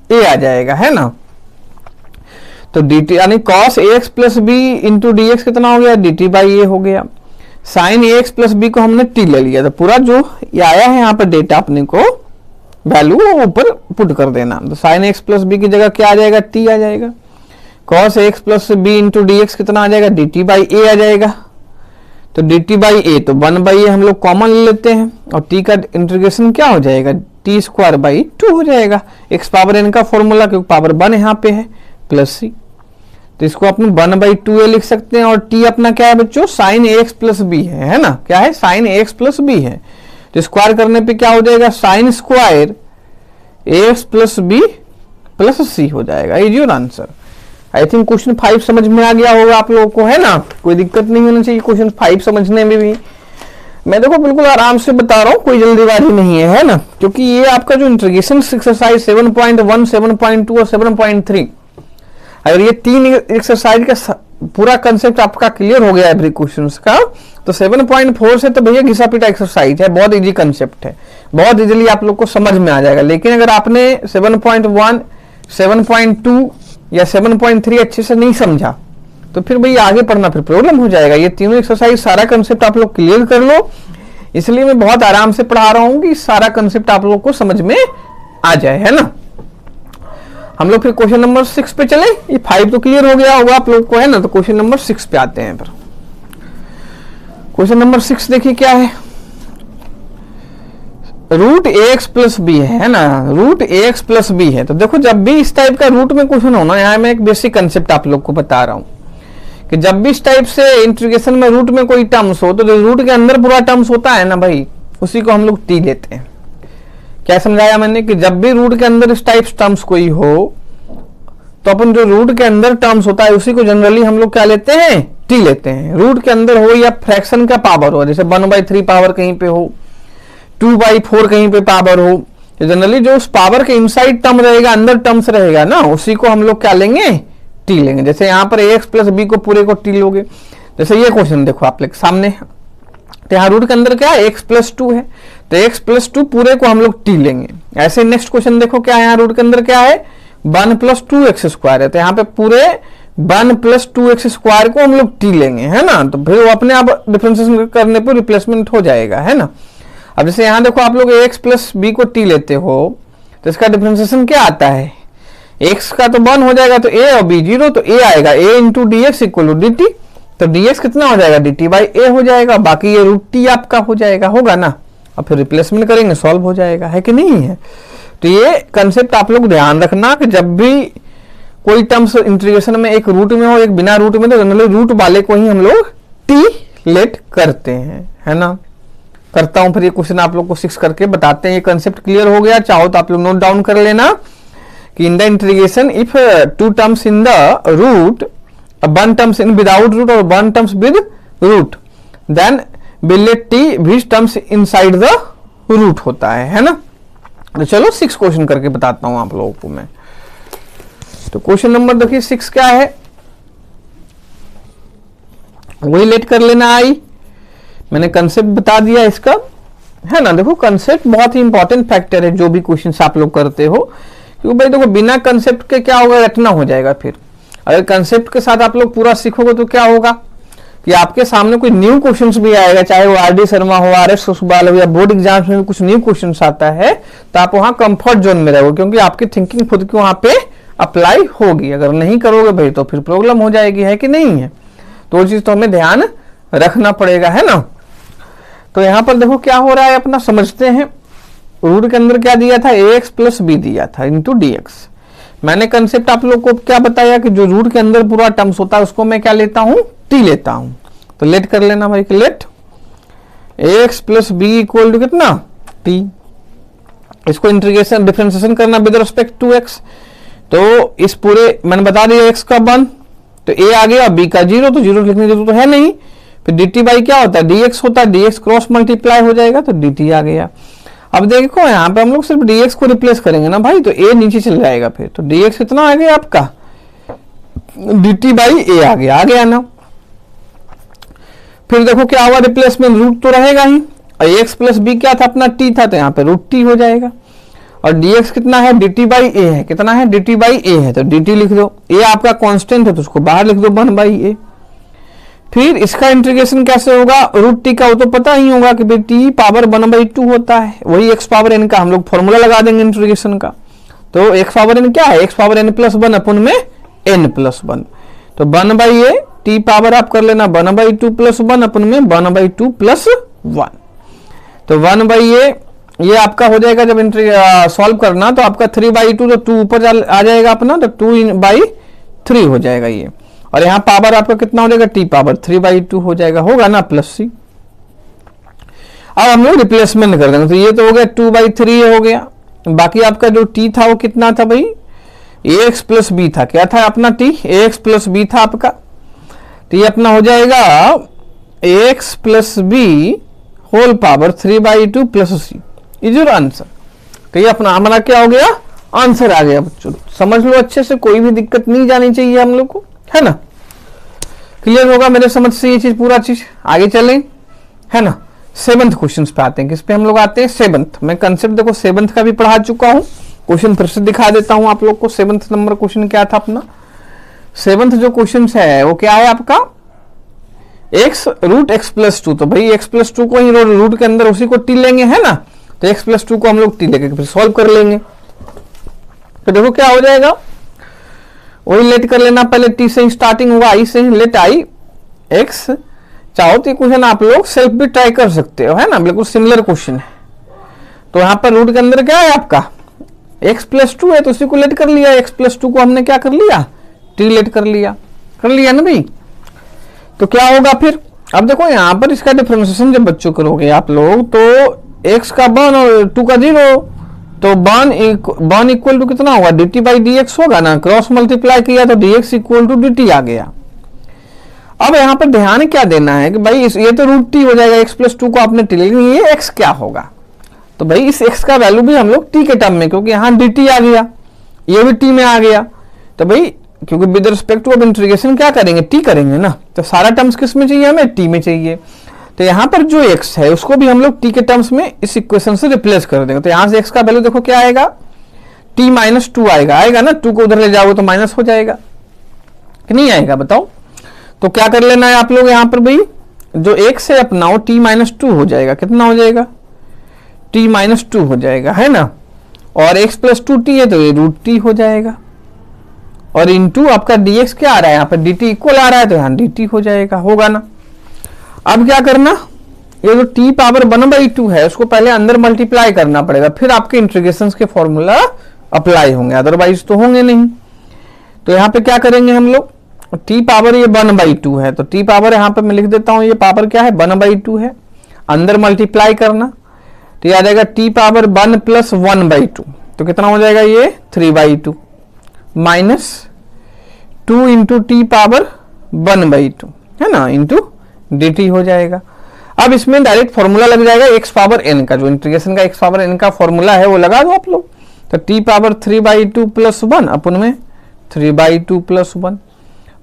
ए आ जाएगा, है ना। तो dt यानी cos ax plus b into dx कितना हो गया, dt बाई ए हो गया। sin ax प्लस बी को हमने t ले लिया, तो पूरा जो ये आया है यहाँ पर डेटा अपने को वैल्यू ऊपर पुट कर देना, तो sin ax प्लस बी की जगह क्या आ जाएगा, t आ जाएगा। cos ax plus b into dx कितना आ जाएगा, dt बाई ए आ जाएगा, तो dt बाई ए, तो 1 बाई ए हम लोग कॉमन ले लेते हैं, और t का इंटीग्रेशन क्या हो जाएगा, टी स्क्वायर बाई 2 हो जाएगा, x पावर n का फॉर्मूला, क्योंकि पावर 1 यहाँ पे है, प्लस c, तो इसको अपने 1 बाई 2a लिख सकते हैं, और t अपना क्या है बच्चों, साइन ax प्लस बी है ना, क्या है, साइन ax प्लस बी है, तो स्क्वायर करने पे क्या हो जाएगा, साइन स्क्वायर ax प्लस बी प्लस c हो जाएगा, is your answer. I think question 5 समझ में आ गया होगा आप लोगों को, है ना, कोई दिक्कत नहीं होनी चाहिए क्वेश्चन 5 समझने में भी। मैं देखो बिल्कुल आराम से बता रहा हूँ, कोई जल्दीबाजी नहीं है ना, क्योंकि ये आपका जो इंटीग्रेशन एक्सरसाइज 7.1, 7.2 और 7.3, अगर ये 3 एक्सरसाइज का पूरा कंसेप्ट आपका क्लियर हो गया एवरी क्वेश्चन का, तो 7.4 से तो भैया घिसा पिटा एक्सरसाइज है, बहुत इजी कंसेप्ट है, बहुत इजीली आप लोग को समझ में आ जाएगा। लेकिन अगर आपने 7.1, 7.2 या 7.3 अच्छे से नहीं समझा तो फिर भैया आगे पढ़ना फिर प्रॉब्लम हो जाएगा। ये तीनों एक्सरसाइज सारा कंसेप्ट आप लोग क्लियर कर लो, इसलिए मैं बहुत आराम से पढ़ा रहा हूँ कि सारा कंसेप्ट आप लोग को समझ में आ जाए, है ना। हम लोग फिर क्वेश्चन नंबर 6 पे चले। ये 5 तो क्लियर हो गया होगा आप लोग को, है ना। तो क्वेश्चन नंबर 6 पे आते हैं। फिर क्वेश्चन नंबर 6 देखिए क्या है, रूट ax प्लस बी है ना, रूट ax प्लस बी है। तो देखो जब भी इस टाइप का रूट में क्वेश्चन हो ना, यहाँ मैं एक बेसिक कंसेप्ट आप लोग को बता रहा हूं कि जब भी इस टाइप से इंटीग्रेशन में रूट में कोई टर्म्स हो तो जो रूट के अंदर पूरा टर्म्स होता है ना भाई, उसी को हम लोग टी लेते हैं। क्या समझाया मैंने कि जब भी रूट के अंदर इस टाइप टर्म्स कोई हो तो अपन जो रूट के अंदर टर्म्स होता है उसी को जनरली हम लोग क्या लेते हैं, टी लेते हैं। रूट के अंदर हो या फ्रैक्शन का पावर हो, जैसे 1/3 पावर कहीं पे हो, 2/4 कहीं पे पावर हो, तो जनरली जो उस पावर के इनसाइड टर्म रहेगा, अंदर टर्म्स रहेगा ना, उसी को हम लोग क्या लेंगे, टी लेंगे। जैसे यहाँ पर ax प्लस बी को पूरे को टी लोगे। जैसे ये क्वेश्चन देखो आप लोग सामने, तो यहाँ रूट के अंदर क्या है, x प्लस 2 है, तो x प्लस 2 पूरे को हम लोग टी लेंगे। ऐसे नेक्स्ट क्वेश्चन देखो क्या है, यहाँ रूट के अंदर क्या है, 1 प्लस 2x स्क्वायर है, तो यहाँ पे पूरे 1 प्लस 2x स्क्वायर को हम लोग टी लेंगे, है ना। तो फिर वो अपने आप डिफरेंशिएशन करने पर रिप्लेसमेंट हो जाएगा, है ना। अब जैसे यहाँ देखो आप लोग ax प्लस बी को टी लेते हो तो इसका डिफरेंशिएशन क्या आता है, x का तो 1 हो जाएगा तो a और b 0, तो a आएगा a into d x equal to d t, तो dx कितना हो जाएगा, dt बाई a हो जाएगा, बाकी ये रूट टी आपका हो जाएगा, होगा ना। और फिर रिप्लेसमेंट करेंगे, सॉल्व हो जाएगा, है कि नहीं है। तो ये कंसेप्ट आप लोग ध्यान रखना कि जब भी कोई टर्म्स इंटीग्रेशन में एक रूट में हो एक बिना रूट में, तो जनरली रूट वाले को ही हम लोग टी लेट करते हैं, है ना। करता हूं फिर ये क्वेश्चन आप लोग को 6 करके बताते हैं। ये कंसेप्ट क्लियर हो गया, चाहो तो आप लोग नोट डाउन कर लेना कि in the integration if 2 terms in the root, 1 terms in without root और 1 terms with root, then will let t which terms inside the root होता है ना। तो चलो 6 क्वेश्चन करके बताता हूं आप लोगों को मैं। तो क्वेश्चन नंबर देखिए 6 क्या है, वही लेट कर लेना आई, मैंने कंसेप्ट बता दिया इसका, है ना। देखो कंसेप्ट बहुत ही इंपॉर्टेंट फैक्टर है जो भी क्वेश्चन आप लोग करते हो, क्योंकि भाई देखो बिना कंसेप्ट के क्या होगा, रटना हो जाएगा। फिर अगर कंसेप्ट के साथ आप लोग पूरा सीखोगे तो क्या होगा कि आपके सामने कोई न्यू क्वेश्चंस भी आएगा, चाहे वो आर डी शर्मा हो, आर एस सुसबाल हो, या बोर्ड एग्जाम्स में भी कुछ न्यू क्वेश्चंस आता है, तो आप वहां कंफर्ट जोन में रहोगे, क्योंकि आपकी थिंकिंग खुद की वहां पे अप्लाई होगी। अगर नहीं करोगे भाई तो फिर प्रॉब्लम हो जाएगी, है कि नहीं है। तो वो चीज तो हमें ध्यान रखना पड़ेगा, है ना। तो यहां पर देखो क्या हो रहा है, अपना समझते हैं। रूट के अंदर क्या दिया था, ax प्लस बी दिया था इंटू डी एक्स। मैंने कंसेप्ट आप लोग को क्या बताया कि जो रूट के अंदर पूरा टर्म्स होता है उसको मैं क्या लेता हूं, टी लेता हूं। तो लेट कर लेना भाई, let ax plus b equal to कितना, टी। इसको इंटीग्रेशन डिफरेंशिएशन करना विद रिस्पेक्ट टू x, तो इस पूरे मैंने बता दिया x का 1, तो a आ गया, b का 0, तो 0 लिखने की जरूरत तो है नहीं। फिर dt बाई क्या होता है, dx होता है, dx क्रॉस मल्टीप्लाई हो जाएगा तो dt आ गया। अब देखो यहाँ पे हम लोग सिर्फ dx को रिप्लेस करेंगे ना भाई, तो a नीचे चल जाएगा, फिर तो dx कितना आ गया आपका, dt बाई a आ गया ना। फिर देखो क्या हुआ, रिप्लेसमेंट रूट तो रहेगा ही, और ax प्लस बी क्या था अपना, t था, तो यहाँ पे रूट t हो जाएगा। और dx कितना है, dt बाई a है, कितना है, dt बाई a है, तो dt लिख दो। a आपका कांस्टेंट है तो उसको बाहर लिख दो 1 बाई a। फिर इसका इंटीग्रेशन कैसे होगा, रूट टी का वो तो पता ही होगा कि भाई टी पावर 1/2 होता है, वही x पावर n का हम लोग फॉर्मूला लगा देंगे इंटीग्रेशन का। तो x पावर n क्या है, x पावर n प्लस 1 अपन में n प्लस 1, तो 1 बाई a, टी पावर आप कर लेना 1/2 प्लस 1 अपन में 1/2 प्लस 1, तो 1 बाई a ये आपका हो जाएगा। जब सॉल्व करना तो आपका 3/2, तो 2 ऊपर आ जाएगा अपना, तो 2/3 हो जाएगा ये। और यहाँ पावर आपका कितना हो जाएगा, टी पावर 3/2 हो जाएगा, होगा ना, प्लस सी। अब हम लोग रिप्लेसमेंट कर देंगे, तो ये तो हो गया 2/3 हो गया। बाकी आपका जो टी था वो कितना था भाई, ax प्लस बी था, क्या था अपना टी, ax प्लस बी था आपका, तो ये अपना हो जाएगा ax plus b whole power 3/2 plus c is your answer. तो ये अपना हमारा क्या हो गया, आंसर आ गया बच्चों। समझ लो अच्छे से, कोई भी दिक्कत नहीं जानी चाहिए हम लोग को, है ना। क्लियर होगा मेरे समझ से ये चीज, पूरा चीज। आगे चलें, है ना। 7th क्वेश्चन पे आते हैं। किस पे हम लोग आते हैं? 7th। मैं कंसेप्ट देखो 7th का भी पढ़ा चुका हूं, क्वेश्चन फिर से दिखा देता हूं आप लोग को। 7th नंबर क्वेश्चन क्या था अपना? 7th जो क्वेश्चन है वो क्या है आपका? x root x plus 2। तो भाई x प्लस 2 को ही रूट के अंदर उसी को टी लेंगे, है ना। तो x प्लस 2 को हम लोग टी लेके फिर सॉल्व कर लेंगे। तो देखो क्या हो जाएगा, वही लेट कर लेना, पहले t से ही स्टार्टिंग होगा, i से ही। Late i x। चाहो तो क्वेश्चन आप लोग सेल्फ भी ट्राई कर सकते हो, है ना, बिल्कुल सिमिलर क्वेश्चन है। तो यहाँ पर रूट के अंदर क्या है आपका? x प्लस 2 है, तो उसी को लेट कर लिया। x प्लस 2 को हमने क्या कर लिया? टी लेट कर लिया ना भाई। तो क्या होगा फिर? अब देखो यहाँ पर इसका डिफरेंशिएशन जब बच्चों करोगे आप लोग, तो x का 1 और 2 का 0, तो 1 इक्वल टू कितना होगा? dt बाई dx होगा ना। क्रॉस मल्टीप्लाई किया तो dx इक्वल टू dt आ गया। अब यहाँ पर ध्यान क्या देना है कि भाई ये तो रूट टी हो जाएगा, x प्लस 2 को आपने टी ले लिया, ये x क्या होगा? तो भाई इस x का वैल्यू भी हम लोग t के टर्म में, क्योंकि यहाँ dt आ गया, ये भी t में आ गया, तो भाई क्योंकि विद रिस्पेक्ट टू अब इंटीग्रेशन क्या करेंगे? t करेंगे ना। तो सारा टर्म्स किस में चाहिए हमें? t में चाहिए। तो यहाँ पर जो x है उसको भी हम लोग t के टर्म्स में इस इक्वेशन से रिप्लेस कर देंगे। तो यहाँ से x का वैल्यू देखो क्या आएगा? t माइनस 2 आएगा ना। 2 को उधर ले जाओगे तो माइनस हो जाएगा कि नहीं आएगा? बताओ। तो क्या कर लेना है आप लोग यहाँ पर भाई, जो x है अपनाओ, t माइनस 2 हो जाएगा। कितना हो जाएगा? t माइनस 2 हो जाएगा, है ना। और x प्लस 2t है तो ये रूट t हो जाएगा। और इनटू आपका dx क्या आ रहा है? यहाँ पर dt इक्वल आ रहा है, तो यहाँ dt हो जाएगा, होगा ना। अब क्या करना, ये जो t पावर 1/2 है उसको पहले अंदर मल्टीप्लाई करना पड़ेगा, फिर आपके इंटीग्रेशन के फॉर्मूला अप्लाई होंगे, अदरवाइज तो होंगे नहीं। तो यहाँ पे क्या करेंगे हम लोग? t पावर ये 1/2 है, तो t पावर यहाँ पे मैं लिख देता हूँ, ये पावर क्या है? 1/2 है। अंदर मल्टीप्लाई करना तो ये आ जाएगा t पावर 1 प्लस 1/2, तो कितना हो जाएगा? ये 3/2 माइनस 2 इंटू टी पावर 1/2, है ना, इंटू dt हो जाएगा। अब इसमें डायरेक्ट फॉर्मूला लग जाएगा x पावर n का, जो इंटीग्रेशन का x पावर n का फॉर्मूला है वो लगा दो आप लोग। तो t पावर 3/2 प्लस 1 अपन में 3/2 plus 1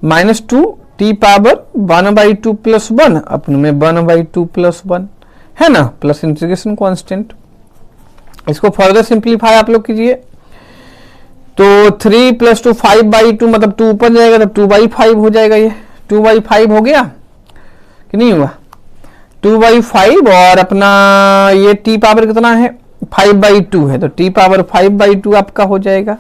minus 2 t power 1/2 plus 1 अपन में 1/2 प्लस 1, है ना, प्लस इंटीग्रेशन कांस्टेंट। इसको फर्दर सिंप्लीफाई आप लोग कीजिए, तो 3 प्लस 2 5/2, मतलब 2 ऊपर जाएगा तो 2/5 हो जाएगा। ये 2/5 हो गया कि नहीं हुआ? 2/5 और अपना ये t पावर कितना है? 5/2 है, तो t पावर 5/2 आपका हो जाएगा।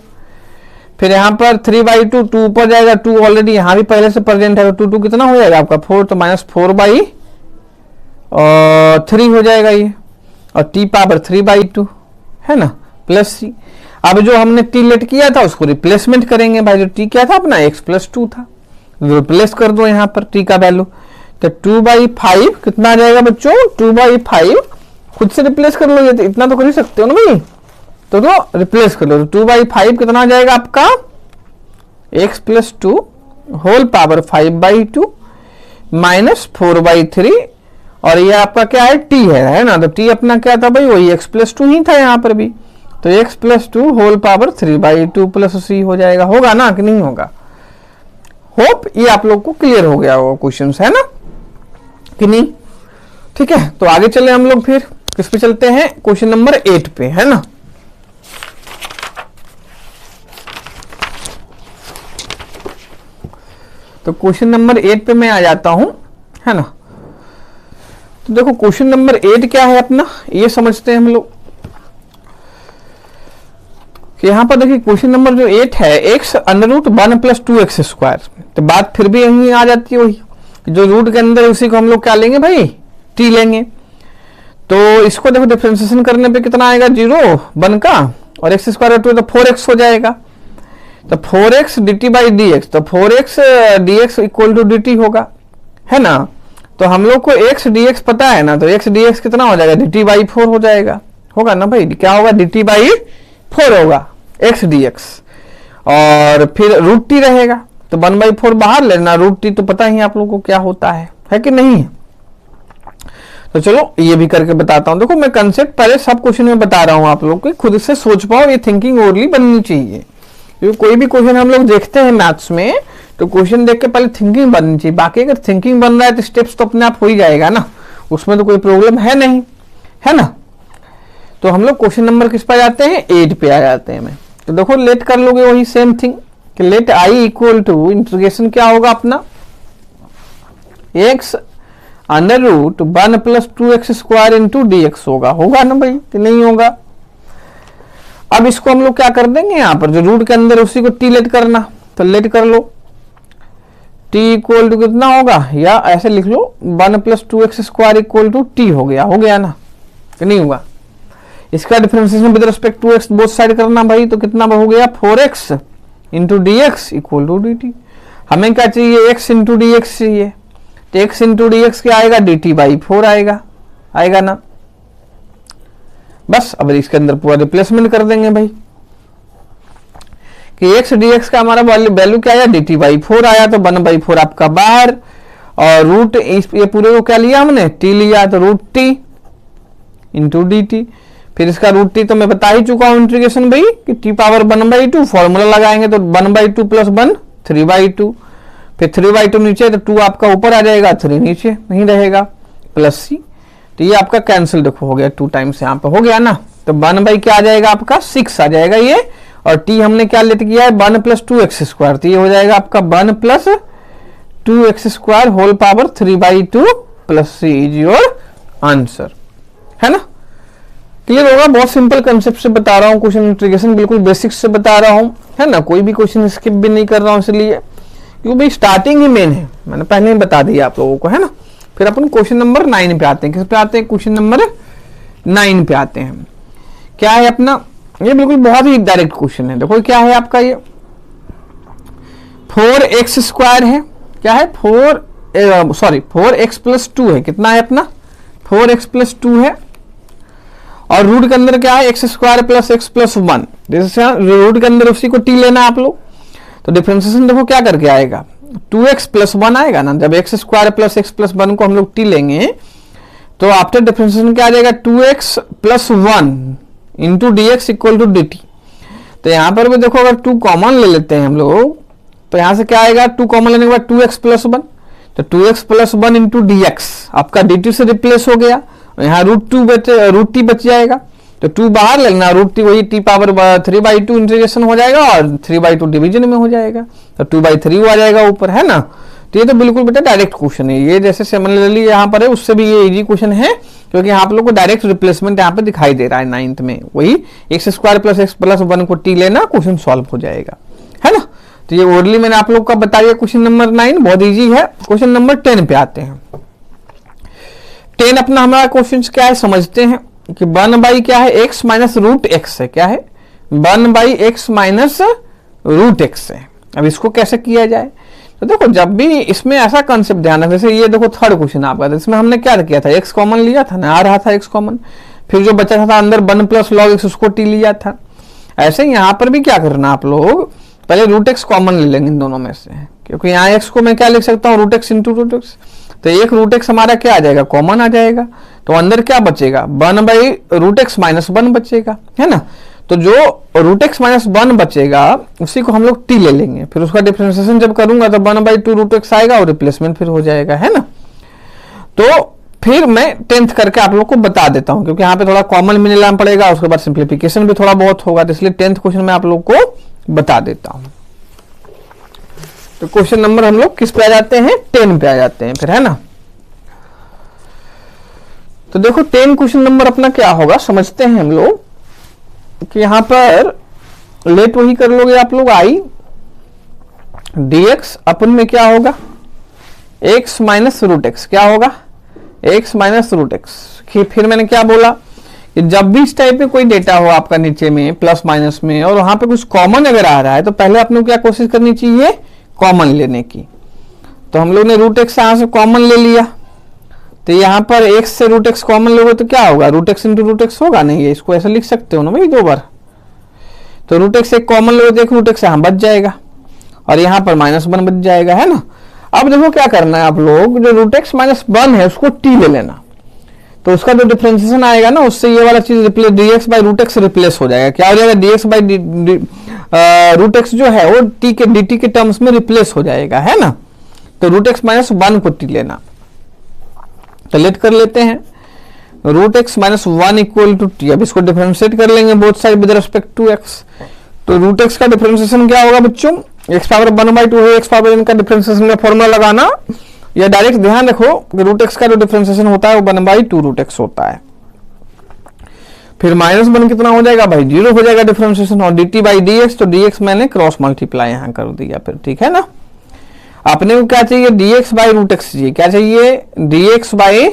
फिर यहाँ पर 3/2, 2 ऊपर जाएगा, 2 ऑलरेडी यहाँ भी पहले से प्रेजेंट है, तो 2 कितना हो जाएगा आपका? 4, तो माइनस 4/3 हो जाएगा ये, और t पावर 3/2, है ना, प्लस c। अब जो हमने t लेट किया था उसको रिप्लेसमेंट करेंगे भाई, जो t क्या था अपना? x प्लस 2 था, रिप्लेस कर दो यहाँ पर t का वैल्यू। तो 2/5 कितना आ जाएगा बच्चों? 2/5 खुद से रिप्लेस कर लो, ये तो इतना तो कर ही सकते हो ना भाई, तो रिप्लेस कर लो। तो 2/5 कितना आ जाएगा आपका? x plus 2 whole power 5/2 minus 4/3, और ये आपका क्या है? t है ना। तो t अपना क्या था भाई? वही x प्लस 2 ही था यहाँ पर भी, तो x plus 2 whole power 3/2 plus c हो जाएगा, होगा ना कि नहीं होगा? होप ये आप लोग को क्लियर हो गया वो क्वेश्चन, है ना कि नहीं? ठीक है, तो आगे चले हम लोग, फिर किस पे चलते हैं? क्वेश्चन नंबर 8 पे, है ना। तो क्वेश्चन नंबर 8 पे मैं आ जाता हूं, है ना। तो देखो क्वेश्चन नंबर 8 क्या है अपना, ये समझते हैं हम लोग। यहां पर देखिए क्वेश्चन नंबर जो 8 है, x √1 प्लस 2x स्क्वायर। तो बात फिर भी यही आ जाती है वही, जो रूट के अंदर उसी को हम लोग क्या लेंगे भाई? t लेंगे। तो इसको देखो डिफरेंशिएशन करने पे कितना आएगा? 0 1 का, और x स्क्वायर 2 तो 4x हो जाएगा। तो 4x dt बाई dx, तो 4x dx equal to dt होगा, है ना। तो हम लोग को x dx पता है ना, तो x dx कितना हो जाएगा? dt बाई 4 हो जाएगा, होगा ना भाई? क्या होगा? dt बाई 4 होगा x dx, और फिर रूट t रहेगा, तो 1/4 बाहर लेना, रूट t तो पता ही आप लोगों को क्या होता है कि नहीं? तो चलो ये भी करके बताता हूं। देखो मैं कंसेप्ट पहले सब क्वेश्चन में बता रहा हूं आप लोग को, खुद से सोच पाओ, ये थिंकिंग ओरली बननी चाहिए। क्योंकि कोई भी क्वेश्चन हम लोग देखते हैं मैथ्स में, तो क्वेश्चन देख के पहले थिंकिंग बननी चाहिए, बाकी अगर थिंकिंग बन रहा है तो स्टेप्स तो अपने आप हो ही जाएगा ना, उसमें तो कोई प्रॉब्लम है नहीं, है ना। तो हम लोग क्वेश्चन नंबर किस पे जाते हैं, 8 पे आ जाते हैं। तो देखो लेट कर लोगे वही सेम थिंग कि let I equal to integration क्या होगा अपना, x under root 1 plus 2x square into dx होगा ना भाई कि नहीं होगा। अब इसको हम लोग क्या कर देंगे, यहां पर जो रूट के अंदर उसी को t लेट करना, तो लेट कर लो t इक्वल टू कितना होगा, या ऐसे लिख लो 1 plus 2x square equal to t हो गया ना कि नहीं होगा। इसका differentiation with respect to x both side करना भाई, तो कितना हो गया 4x into d x equal to d t. हमें क्या चाहिए, x इंटू डी एक्स चाहिए, तो x इंटू डी एक्स क्या आएगा, डी टी बाई 4 आएगा ना। बस अब इसके अंदर पूरा रिप्लेसमेंट कर देंगे भाई कि x dx का हमारा वैल्यू क्या आया, dt बाई 4 आया, तो 1 बाई 4 आपका बाहर, और रूट ये पूरे को क्या लिया हमने, t लिया, तो root t into d t. फिर इसका रूट टी तो मैं बता ही चुका हूं इंटीग्रेशन भाई कि t पावर 1/2, फॉर्मूला लगाएंगे तो 1/2 प्लस 1 3/2, फिर 3/2 नीचे तो 2 आपका ऊपर आ जाएगा, 3 नीचे नहीं रहेगा, प्लस c, तो ये आपका कैंसिल देखो हो गया, 2 टाइम्स यहाँ पे हो गया ना, तो 1 क्या आ जाएगा आपका 6 आ जाएगा ये, और t हमने क्या लेट किया है 1 प्लस 2x स्क्वायर, तो ये हो जाएगा आपका 1 plus 2x square whole power 3/2 plus c is your answer, है ना। क्लियर होगा, बहुत सिंपल कंसेप्ट से बता रहा हूँ, क्वेश्चन इंटीग्रेशन बिल्कुल बेसिक्स से बता रहा हूँ, है ना, कोई भी क्वेश्चन स्किप भी नहीं कर रहा हूँ, इसलिए क्योंकि भाई स्टार्टिंग ही मेन है, मैंने पहले ही बता दिया आप लोगों को, है ना। फिर अपन क्वेश्चन नंबर 9 पे आते हैं, किस पे आते हैं, क्वेश्चन नंबर 9 पे आते हैं। क्या है अपना, ये बिल्कुल बहुत ही डायरेक्ट क्वेश्चन है, देखो क्या है आपका, ये 4x स्क्वायर है, क्या है 4x प्लस 2 है, कितना है अपना 4x प्लस 2 है, और रूट के अंदर क्या है x square plus x plus 1, जैसे रूट के अंदर उसी को t लेना आप लोग, तो डिफरेंशिएशन देखो क्या करके आएगा, 2x प्लस 1 आएगा ना, जब x square plus x plus 1 को हम लोग t लेंगे तो आफ्टर डिफरेंशिएशन क्या आ जाएगा 2x plus 1 into d x equal to d t. तो यहां पर भी देखो अगर 2 कॉमन ले लेते हैं हम लोग, तो यहां से क्या आएगा, 2 कॉमन लेने के बाद 2x प्लस 1, तो 2x plus 1 into d x आपका डी टी से रिप्लेस हो गया, यहाँ रूट टी बच जाएगा, तो 2 बाहर लेना, रूट टी वही t पावर 3/2 इंटीग्रेशन हो जाएगा, और 3/2 डिवीजन में हो जाएगा, तो 2/3 आ जाएगा ऊपर, है ना। तो ये तो बिल्कुल बेटा डायरेक्ट क्वेश्चन है, ये जैसे सिमिलरली यहाँ पर है उससे भी ये इजी क्वेश्चन है, क्योंकि आप लोग को डायरेक्ट रिप्लेसमेंट यहाँ पे दिखाई दे रहा है 9th में, वही x square plus x plus 1 को t लेना, क्वेश्चन सॉल्व हो जाएगा, है ना। तो ये ओरली मैंने आप लोग का बता दिया क्वेश्चन नंबर 9, बहुत ईजी है। क्वेश्चन नंबर 10 पे आते हैं। 10 अपना हमारा क्वेश्चन क्या है समझते हैं कि 1 क्या है x माइनस रूट एक्स है, क्या है 1/x माइनस रूट एक्स है। अब इसको कैसे किया जाए, तो देखो जब भी इसमें ऐसा कंसेप्ट ध्यान है, जैसे ये देखो थर्ड क्वेश्चन आपका, इसमें हमने क्या किया था, x कॉमन लिया था ना, आ रहा था x कॉमन, फिर जो बचा था अंदर 1 प्लस लॉग एक्स उसको t लिया था। ऐसे यहाँ पर भी क्या करना आप लोग, पहले रूट एक्स कॉमन ले लेंगे इन दोनों में से, क्योंकि यहाँ x को मैं क्या लिख सकता हूँ root x into root x, तो एक रूट एक्स हमारा क्या आ जाएगा, कॉमन आ जाएगा, तो अंदर क्या बचेगा 1/√x माइनस 1 बचेगा, है ना। तो जो रूट एक्स माइनस 1 बचेगा उसी को हम लोग t ले लेंगे, फिर उसका डिफरेंशिएशन जब करूंगा तो 1/2√x आएगा और रिप्लेसमेंट फिर हो जाएगा, है ना। तो फिर मैं 10th करके आप लोग को बता देता हूं, क्योंकि यहाँ पे थोड़ा कॉमन भी लेना पड़ेगा, उसके बाद सिंप्लीफिकेशन भी थोड़ा बहुत होगा, तो इसलिए 10th क्वेश्चन में आप लोग को बता देता हूं। तो क्वेश्चन नंबर हम लोग किस पे आ जाते हैं, 10 पे आ जाते हैं फिर, है ना। तो देखो 10 क्वेश्चन नंबर अपना क्या होगा समझते हैं हम लोग कि यहां पर लेट वही कर लोगे आप लोग, आई dx अपन में क्या होगा x माइनस रूट एक्स, क्या होगा x माइनस रूट एक्स। फिर मैंने क्या बोला कि जब भी इस टाइप में कोई डेटा हो आपका नीचे में प्लस माइनस में, और वहां पे कुछ कॉमन अगर आ रहा है, तो पहले अपने को क्या कोशिश करनी चाहिए, कॉमन लेने की। तो हम लोग ने रूट एक्स यहां से कॉमन ले लिया, तो यहाँ पर x से रूट एक्स कॉमन लोगे तो क्या होगा, root x into root x होगा, नहीं है इसको ऐसे लिख सकते हो ना भाई 2 बार, तो रूट एक्स एक कॉमन लोगे तो एक रूट एक्स यहाँ बच जाएगा, और यहाँ पर -1 बच जाएगा, है ना। अब देखो क्या करना है आप लोग, जो रूट एक्स माइनस 1 है उसको t ले लेना, तो उसका जो डिफरेंशिएशन आएगा ना उससे ये वाला चीज replace dx by root x replace हो जाएगा, क्या हो जाएगा dx बाई रूट एक्स जो है वो टी के dt के टर्म्स में रिप्लेस हो जाएगा, है ना। तो रूट एक्स माइनस 1 को टी लेना, तो लेट कर लेते हैं root x minus 1 equal to t. अब इसको डिफरेंशिएट कर लेंगे both side with respect to x. तो रूट एक्स का डिफरेंशिएशन क्या होगा बच्चों, एक्स पावर 1/2 है, एक्स पावर n का डिफरेंशिएशन में फॉर्मूला लगाना, या डायरेक्ट ध्यान रखो कि रूट एक्स का जो डिफरेंशिएशन होता है वो 1/2 रूट एक्स होता है। फिर -1 कितना हो जाएगा भाई, 0 हो जाएगा डिफरेंशिएशन, और dt बाई dx, तो dx मैंने क्रॉस मल्टीप्लाई यहां कर दिया फिर, ठीक है ना। अपने को क्या चाहिए, dx बाई रूट एक्स चाहिए, क्या चाहिए, dx बाई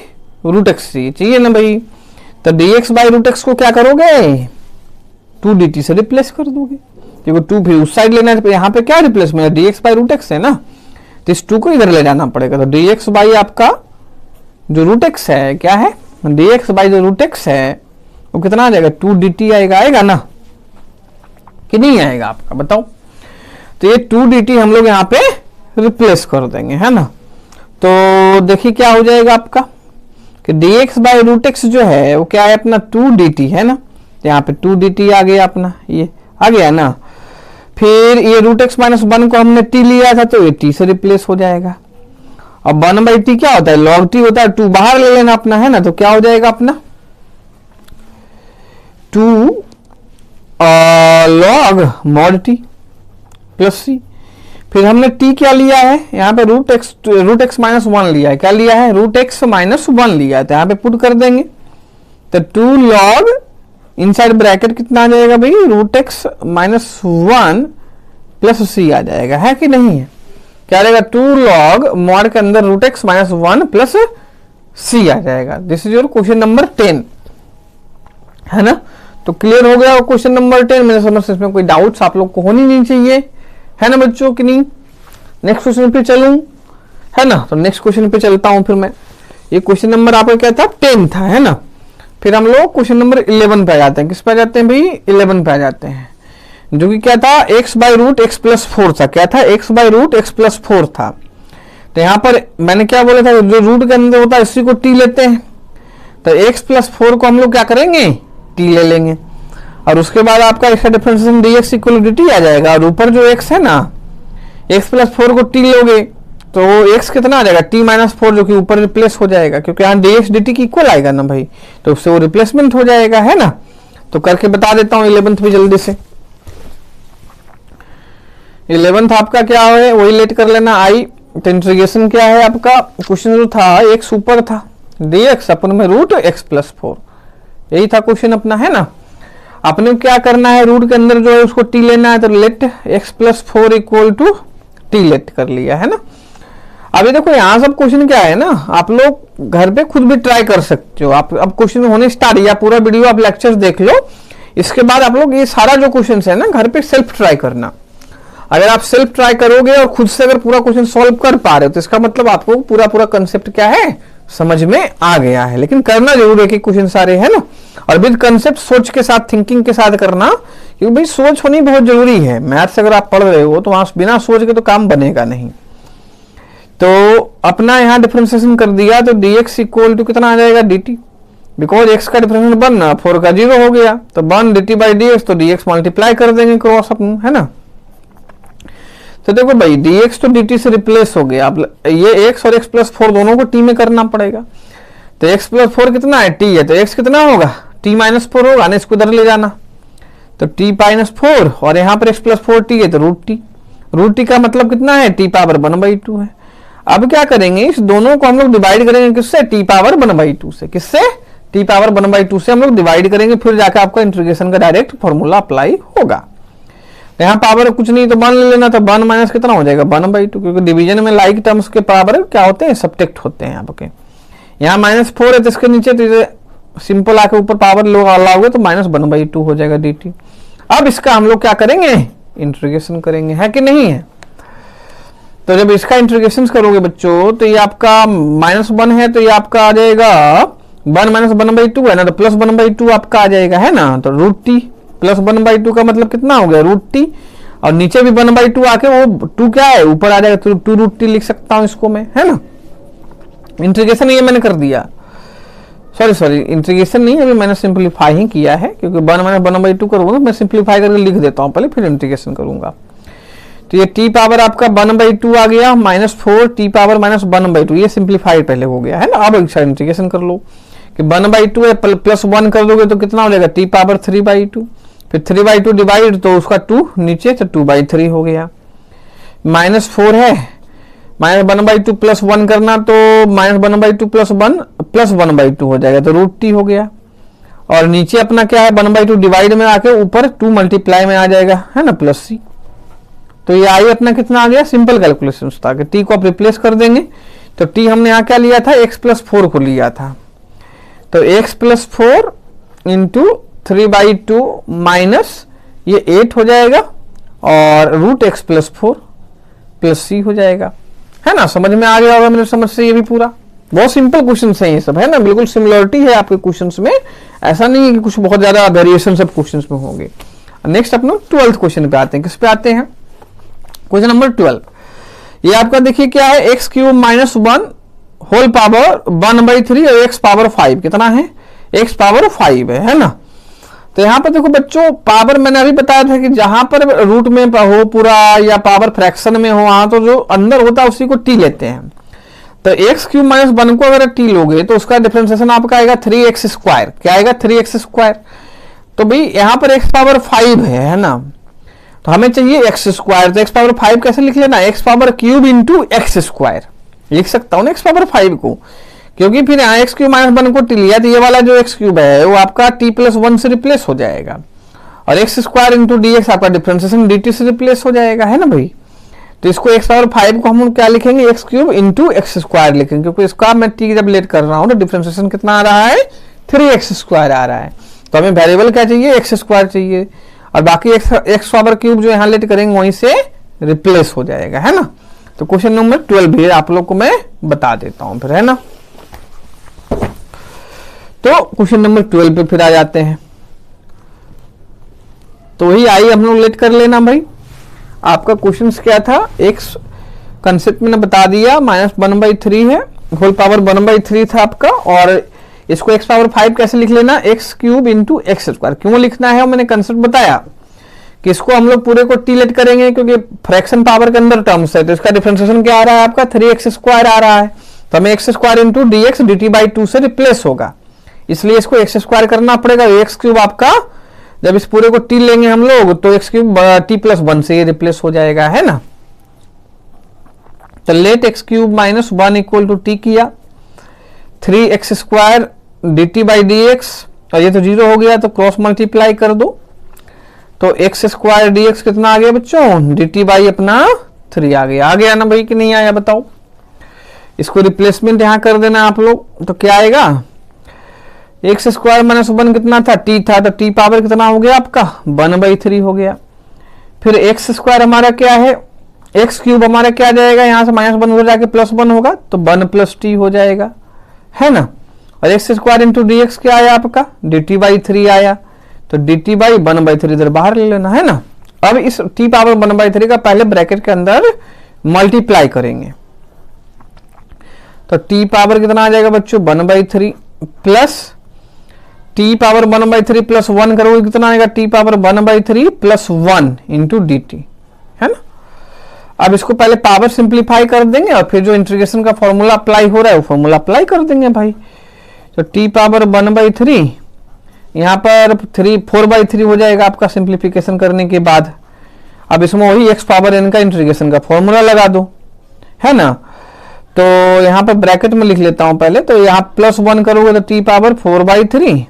रूट एक्स चाहिए ना भाई। तो dx बाई रूट एक्स को क्या करोगे, 2 dt से रिप्लेस कर दोगे, क्योंकि 2 फिर उस साइड लेना है, यहाँ पे क्या रिप्लेसमेंट है, dx बाई रूट एक्स है ना, तो इस 2 को इधर ले जाना पड़ेगा। तो dx बाई आपका जो रूट एक्स है क्या है, dx बाई जो रूट एक्स है वो कितना आ जाएगा, 2 dt आएगा ना कि नहीं आएगा आपका, बताओ। तो ये 2 dt हम लोग यहाँ पे रिप्लेस कर देंगे, है ना। तो देखिए क्या हो जाएगा आपका कि dx बाई रूट एक्स जो है वो क्या है अपना 2 dt है ना, यहाँ पे 2 dt आ गया अपना, ये आ गया ना। फिर ये रूट एक्स माइनस 1 को हमने t लिया था, तो ये t से रिप्लेस हो जाएगा। अब 1/t क्या होता है, log t होता है, 2 बाहर ले लेना अपना, है ना। तो क्या हो जाएगा अपना 2 log mod t plus c। फिर हमने t क्या लिया है यहाँ पे, रूट एक्स माइनस 1 लिया है, क्या लिया है, रूट एक्स माइनस 1 लिया है, तो यहाँ पे पुट कर देंगे। तो 2 log इनसाइड ब्रैकेट कितना आ जाएगा भाई, root x minus 1 plus c आ जाएगा, है कि नहीं है, क्या रहेगा 2 log मॉड के अंदर root x minus 1 plus c आ जाएगा। This is your question number 10, है ना। तो क्लियर हो गया वो क्वेश्चन नंबर 10, मेरे समझ से इसमें कोई डाउट्स आप लोग को होनी नहीं चाहिए, है ना बच्चों कि नहीं। नेक्स्ट क्वेश्चन पे चलूं, है ना। तो नेक्स्ट क्वेश्चन पे चलता हूं फिर मैं, ये क्वेश्चन नंबर आपका क्या था 10 था, है ना। फिर हम लोग क्वेश्चन नंबर 11 पे आ जाते हैं, किस पे आ जाते हैं भाई, 11 पे आ जाते हैं, जो कि क्या था, x by root x plus 4 था, क्या था, x by root x plus 4 था। तो यहाँ पर मैंने क्या बोला था, जो रूट के अंदर होता है इसी को t लेते हैं, तो x प्लस 4 को हम लोग क्या करेंगे, t ले लेंगे, और उसके बाद आपका इसका डिफरेंशिएशन dx इक्वल dt आ जाएगा, और ऊपर जो x है ना, x प्लस 4 को t लोगे तो x कितना आ जाएगा, t माइनस 4, जो कि ऊपर रिप्लेस हो जाएगा, क्योंकि यहाँ dx dt की इक्वल आएगा ना भाई, तो उससे वो रिप्लेसमेंट हो जाएगा, है ना। तो करके बता देता हूँ 11th भी जल्दी से। 11th आपका क्या है वही लेट कर लेना, आई। तो इंटीग्रेशन क्या है आपका, क्वेश्चन जो था x ऊपर था, dx अपन में रूट x प्लस 4, यही था क्वेश्चन अपना, है ना। अपने क्या करना है, रूट के अंदर जो है उसको t लेना है, तो let x plus 4 equal to t let कर लिया, है ना। अभी देखो यहाँ सब क्वेश्चन क्या है ना, आप लोग घर पे खुद भी ट्राई कर सकते हो, आप अब क्वेश्चन होने स्टार्ट, या पूरा वीडियो आप लेक्चर्स देख लो, इसके बाद आप लोग ये सारा जो क्वेश्चन है ना घर पे सेल्फ ट्राई करना। अगर आप सेल्फ ट्राई करोगे और खुद से अगर पूरा क्वेश्चन सॉल्व कर पा रहे हो, तो इसका मतलब आपको पूरा कंसेप्ट क्या है समझ में आ गया है। लेकिन करना जरूर है कि क्वेश्चन सारे, है ना, और विद कंसेप्ट, सोच के साथ, थिंकिंग के साथ करना, क्योंकि भाई सोच होनी बहुत जरूरी है। मैथ्स अगर आप पढ़ रहे हो तो वहां बिना सोच के तो काम बनेगा नहीं। तो अपना यहाँ डिफरेंशिएशन कर दिया, तो dx इक्वल टू कितना आ जाएगा, dt, बिकॉज x का डिफरेंशिएशन 1 4 का 0 हो गया, तो 1 dt बाई dx, तो dx मल्टीप्लाई कर देंगे क्रॉस अपन, है ना। तो देखो भाई dx तो dt से रिप्लेस हो गया, अब ये x और x प्लस 4 दोनों को t में करना पड़ेगा। तो x प्लस 4 कितना है, t है, तो x कितना होगा, t माइनस 4 होगा ना, इसको इधर ले जाना, तो t माइनस 4, और यहाँ पर x प्लस 4t है, तो रूट t का मतलब कितना है, t पावर 1/2 है। अब क्या करेंगे, इस दोनों को हम लोग डिवाइड करेंगे किससे, t पावर 1/2 से, किससे, t पावर 1/2 से हम लोग डिवाइड करेंगे, फिर जाकर आपका इंटीग्रेशन का डायरेक्ट फॉर्मूला अप्लाई होगा। यहाँ पावर कुछ नहीं तो 1 ले लेना, तो 1 माइनस कितना हो जाएगा 1/2, क्योंकि डिवीजन में लाइक टर्म्स के पावर क्या होते हैं, सब्ट्रैक्ट होते हैं आपके। यहाँ -4 है तो इसके नीचे तो सिंपल आके ऊपर पावर लोग लाओगे तो -1/2 हो जाएगा dt। अब इसका हम लोग क्या करेंगे, इंटीग्रेशन करेंगे, है कि नहीं है। तो जब इसका इंटीग्रेशन करोगे बच्चों, तो ये आपका -1 है, तो ये आपका आ जाएगा 1 माइनस 1/2 है ना, तो प्लस 1/2 आपका आ जाएगा, है ना। तो रूट टी प्लस 1/2 का मतलब कितना हो गया, रूट टी, और नीचे भी 1/2 आके वो 2 क्या है ऊपर आ जाएगा, तो 2 रूट टी लिख सकता हूं इसको मैं, है ना। इंटीग्रेशन ये मैंने कर दिया, सॉरी इंटीग्रेशन नहीं, अभी मैंने सिंप्लीफाई ही किया है, क्योंकि 1 माइनस 1/2 करूँगा मैं सिंप्लीफाई करके लिख देता हूँ पहले, फिर इंटीग्रेशन करूँगा। तो ये टी पावर आपका 1/2 आ गया, -4 टी पावर -1/2, ये सिंप्लीफाइड पहले हो गया है ना। अब इंटीग्रेशन कर लो कि 1/2 है प्लस 1 कर दोगे तो कितना हो जाएगा, टी पावर 3/2, फिर 3/2 डिवाइड तो उसका 2 नीचे, तो 2/3 हो गया। -4 है, -1/2 प्लस 1 करना तो -1/2 प्लस 1 प्लस 1/2 हो जाएगा, तो √t हो गया। और नीचे अपना क्या है, 1/2 डिवाइड में आके ऊपर 2 मल्टीप्लाई में आ जाएगा, है ना, +c। तो ये आई अपना कितना आ गया, सिंपल कैलकुलेशन था कि टी को आप रिप्लेस कर देंगे। तो टी हमने यहाँ क्या लिया था, x+4 को लिया था, तो x+4 इंटू 3/2 माइनस ये 8 हो जाएगा और √x+4 प्लस c हो जाएगा, है ना। समझ में आ गया होगा मेरे समझ से, ये भी पूरा बहुत सिंपल क्वेश्चन है ये सब, है ना। बिल्कुल सिमिलरिटी है आपके क्वेश्चंस में, ऐसा नहीं है कि कुछ बहुत ज्यादा वेरिएशन सब क्वेश्चंस में होंगे। नेक्स्ट अपना 12th क्वेश्चन पे आते हैं। किस पे आते हैं, क्वेश्चन नंबर 12। ये आपका देखिए क्या है, x³ - 1 होल पावर 1/3 और x पावर 5 कितना है, x पावर 5 है ना। तो यहाँ पर देखो बच्चों, पावर मैंने अभी बताया था कि जहां पर रूट में हो पूरा या पावर फ्रैक्शन में हो, वहां तो जो अंदर होता है उसी को t लेते हैं। तो x³ - 1 को अगर t लोगे तो उसका डिफरेंशिएशन आपका आएगा 3x²। क्या आएगा, 3x²। तो भाई यहाँ पर x पावर 5 है ना, तो हमें चाहिए x²। तो x पावर 5 कैसे लिख लेना, x power cube into x² लिख सकता हूँ ना x पावर 5 को, क्योंकि फिर यहाँ x³ - 1 को t लिया तो ये वाला जो x³ है वो आपका t+1 से रिप्लेस हो जाएगा, और x² इंटू dx आपका डिफरेंशिएशन dt से रिप्लेस हो जाएगा, है ना भाई। तो इसको x पावर 5 को हम क्या लिखेंगे, x³ इंटू x² लिखेंगे, क्योंकि इसका मैं t जब लेट कर रहा हूँ तो डिफरेंशिएशन कितना आ रहा है, 3x² आ रहा है। तो हमें वेरिएबल क्या चाहिए, x² चाहिए, और बाकी x पावर क्यूब जो यहाँ लेट करेंगे वहीं से रिप्लेस हो जाएगा, है ना। तो क्वेश्चन नंबर 12 भी आप लोग को मैं बता देता हूं फिर, है ना। तो क्वेश्चन नंबर 12 पे फिर आ जाते हैं। तो वही आई हम लोग लेट कर लेना भाई। आपका क्वेश्चन क्या था, x कंसेप्ट मैंने बता दिया, -1/3 है, होल पावर 1/3 था आपका, और इसको x पावर 5 कैसे लिख लेना, x³ इंटू x²। क्यों लिखना है, मैंने कंसेप्ट बताया कि इसको हम लोग पूरे को t लेट करेंगे, क्योंकि फ्रैक्शन पावर के अंदर टर्म्स है, तो इसका डिफरेंशिएशन क्या आ रहा है आपका, 3x² आ रहा है। तो हमें x² इंटू dx dt/2 से रिप्लेस होगा, इसलिए इसको x² करना पड़ेगा। x³ आपका जब इस पूरे को t लेंगे हम लोग तो x³ t+1 से ये रिप्लेस हो जाएगा, है ना। तो late x³ - 1 equal to t किया, 3x² dt/dx, और ये तो 0 हो गया तो क्रॉस मल्टीप्लाई कर दो, तो x² dx कितना आ गया बच्चों, dt/ अपना 3 आ गया ना भाई कि नहीं आया बताओ। इसको रिप्लेसमेंट यहां कर देना आप लोग, तो क्या आएगा, x² - 1 कितना था, t था, तो t पावर कितना हो गया आपका 1/3 हो गया। फिर x² हमारा क्या है, x³ हमारा क्या आ जाएगा, यहां से -1 हो जाके +1 होगा, तो 1 + t हो जाएगा, है ना। और x² इंटू dx क्या आया आपका, dt/3 आया, तो dt/1/3 इधर बाहर ले लेना, है ना। अब इस t पावर 1/3 का पहले ब्रैकेट के अंदर मल्टीप्लाई करेंगे, तो t पावर कितना आ जाएगा बच्चों 1/3 प्लस t पावर 1/3 प्लस 1 करोगे कितना आएगा, t power 1/3 plus 1 into dt, है ना। अब इसको पहले पावर सिंप्लीफाई कर देंगे और फिर जो इंटीग्रेशन का फॉर्मूला अप्लाई हो रहा है वो फॉर्मूला अप्लाई कर देंगे भाई। तो t पावर 1/3 यहाँ पर 4/3 हो जाएगा आपका सिंप्लीफिकेशन करने के बाद। अब इसमें वही x पावर n का इंटीग्रेशन का फॉर्मूला लगा दो, है ना। तो यहाँ पर ब्रैकेट में लिख लेता हूं पहले, तो यहाँ +1 करोगे तो t पावर 4/3,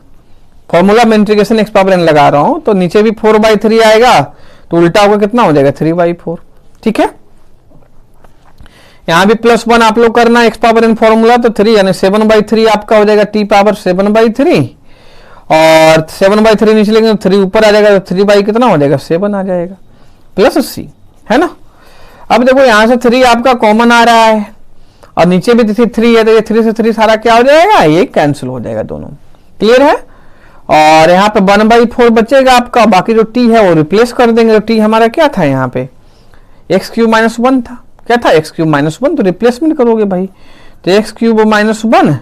फॉर्मूला में इंटीग्रेशन x पावर n लगा रहा हूं, तो नीचे भी 4/3 आएगा, तो उल्टा होगा कितना हो जाएगा 3/4, ठीक है। यहाँ भी +1 आप लोग करना x पावर n फॉर्मूला, तो 3 यानी 7/3 आपका हो जाएगा t पावर 7/3, और 7/3 नीचे लेंगे तो 3 ऊपर आ जाएगा, तो 3 कितना हो जाएगा 7 आ जाएगा प्लस c, है ना। अब देखो यहाँ से 3 आपका कॉमन आ रहा है और नीचे भी 3 है, तो ये 3 से 3 सारा क्या हो जाएगा, ये कैंसिल हो जाएगा दोनों, क्लियर है। और यहाँ पे 1/4 बचेगा आपका, बाकी जो t है वो रिप्लेस कर देंगे। तो t हमारा क्या था यहाँ पे, x³ - 1 था, क्या था x³ - 1, तो रिप्लेसमेंट करोगे भाई, तो x³ - 1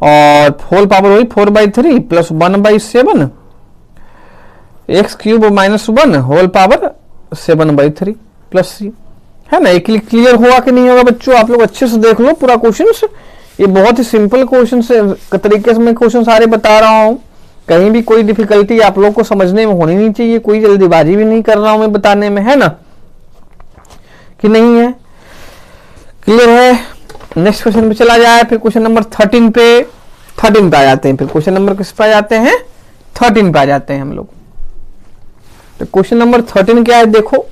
और होल पावर वही 4/3 plus 1/7 x cube minus 1 whole power 7/3 plus c, है ना। एक क्लियर हुआ कि नहीं होगा बच्चों? आप लोग अच्छे से देख लो पूरा क्वेश्चन। ये बहुत ही सिंपल क्वेश्चन से तरीके से मैं क्वेश्चन सारे बता रहा हूँ। कहीं भी कोई डिफिकल्टी आप लोग को समझने में होनी नहीं चाहिए, कोई जल्दीबाजी भी नहीं कर रहा हूं मैं बताने में, है ना, कि नहीं है? क्लियर है? नेक्स्ट क्वेश्चन पे चला जाए। फिर क्वेश्चन नंबर 13 पे आ जाते हैं। फिर क्वेश्चन नंबर किस पे आ जाते हैं? 13 पे आ जाते हैं हम लोग। तो क्वेश्चन नंबर 13 क्या है? देखो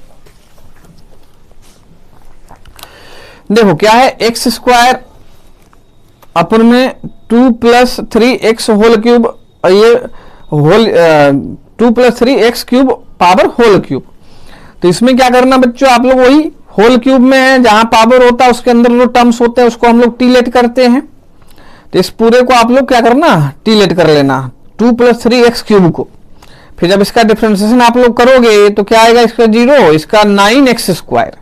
क्या है, एक्स स्क्वायर अपन में 2 + 3x होल क्यूब, ये whole 2 + 3x cube power whole cube. तो इसमें क्या करना बच्चों, आप लोग वही होल क्यूब में है, जहां पावर होता है उसके अंदर जो टर्म्स होते हैं उसको हम लोग टी लेट करते हैं। तो इस पूरे को आप लोग क्या करना, टी लेट कर लेना 2 + 3x क्यूब को। फिर जब इसका डिफरेंशिएशन आप लोग करोगे तो क्या आएगा, इसका 0, इसका 9x स्क्वायर।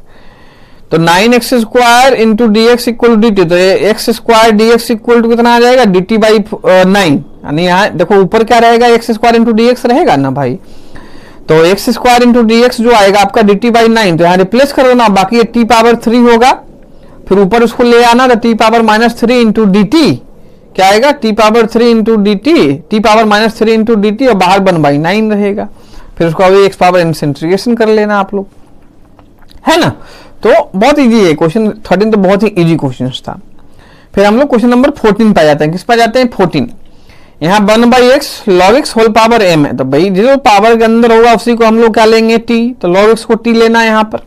तो 9x square into dx equal to dt। तो x square dx equal to कितना आ जाएगा, dt/9। यानी यहाँ देखो ऊपर क्या रहेगा, एक्स स्क्वायर इंटू dx रहेगा ना भाई। तो एक्स स्क्वायर इंटू dx जो आएगा आपका dt/9, तो यहाँ रिप्लेस कर देना, बाकी ये t⁻3 होगा। फिर ऊपर उसको ले आना तो t⁻3 इंटू dt क्या आएगा, t⁻3 into dt, t⁻3 into dt और बाहर 1/9 रहेगा। फिर उसको अभी x⁻n से इंटीग्रेशन कर लेना आप लोग, है ना। तो बहुत इजी है क्वेश्चन 13, तो बहुत ही इजी क्वेश्चन था। फिर हम लोग क्वेश्चन नंबर 14 पे जाते हैं। किस पे जाते हैं? 14। यहाँ 1/x log x whole power m है। तो भाई जो पावर के अंदर होगा उसी को हम लोग क्या लेंगे, t। तो log x को t लेना है यहाँ पर।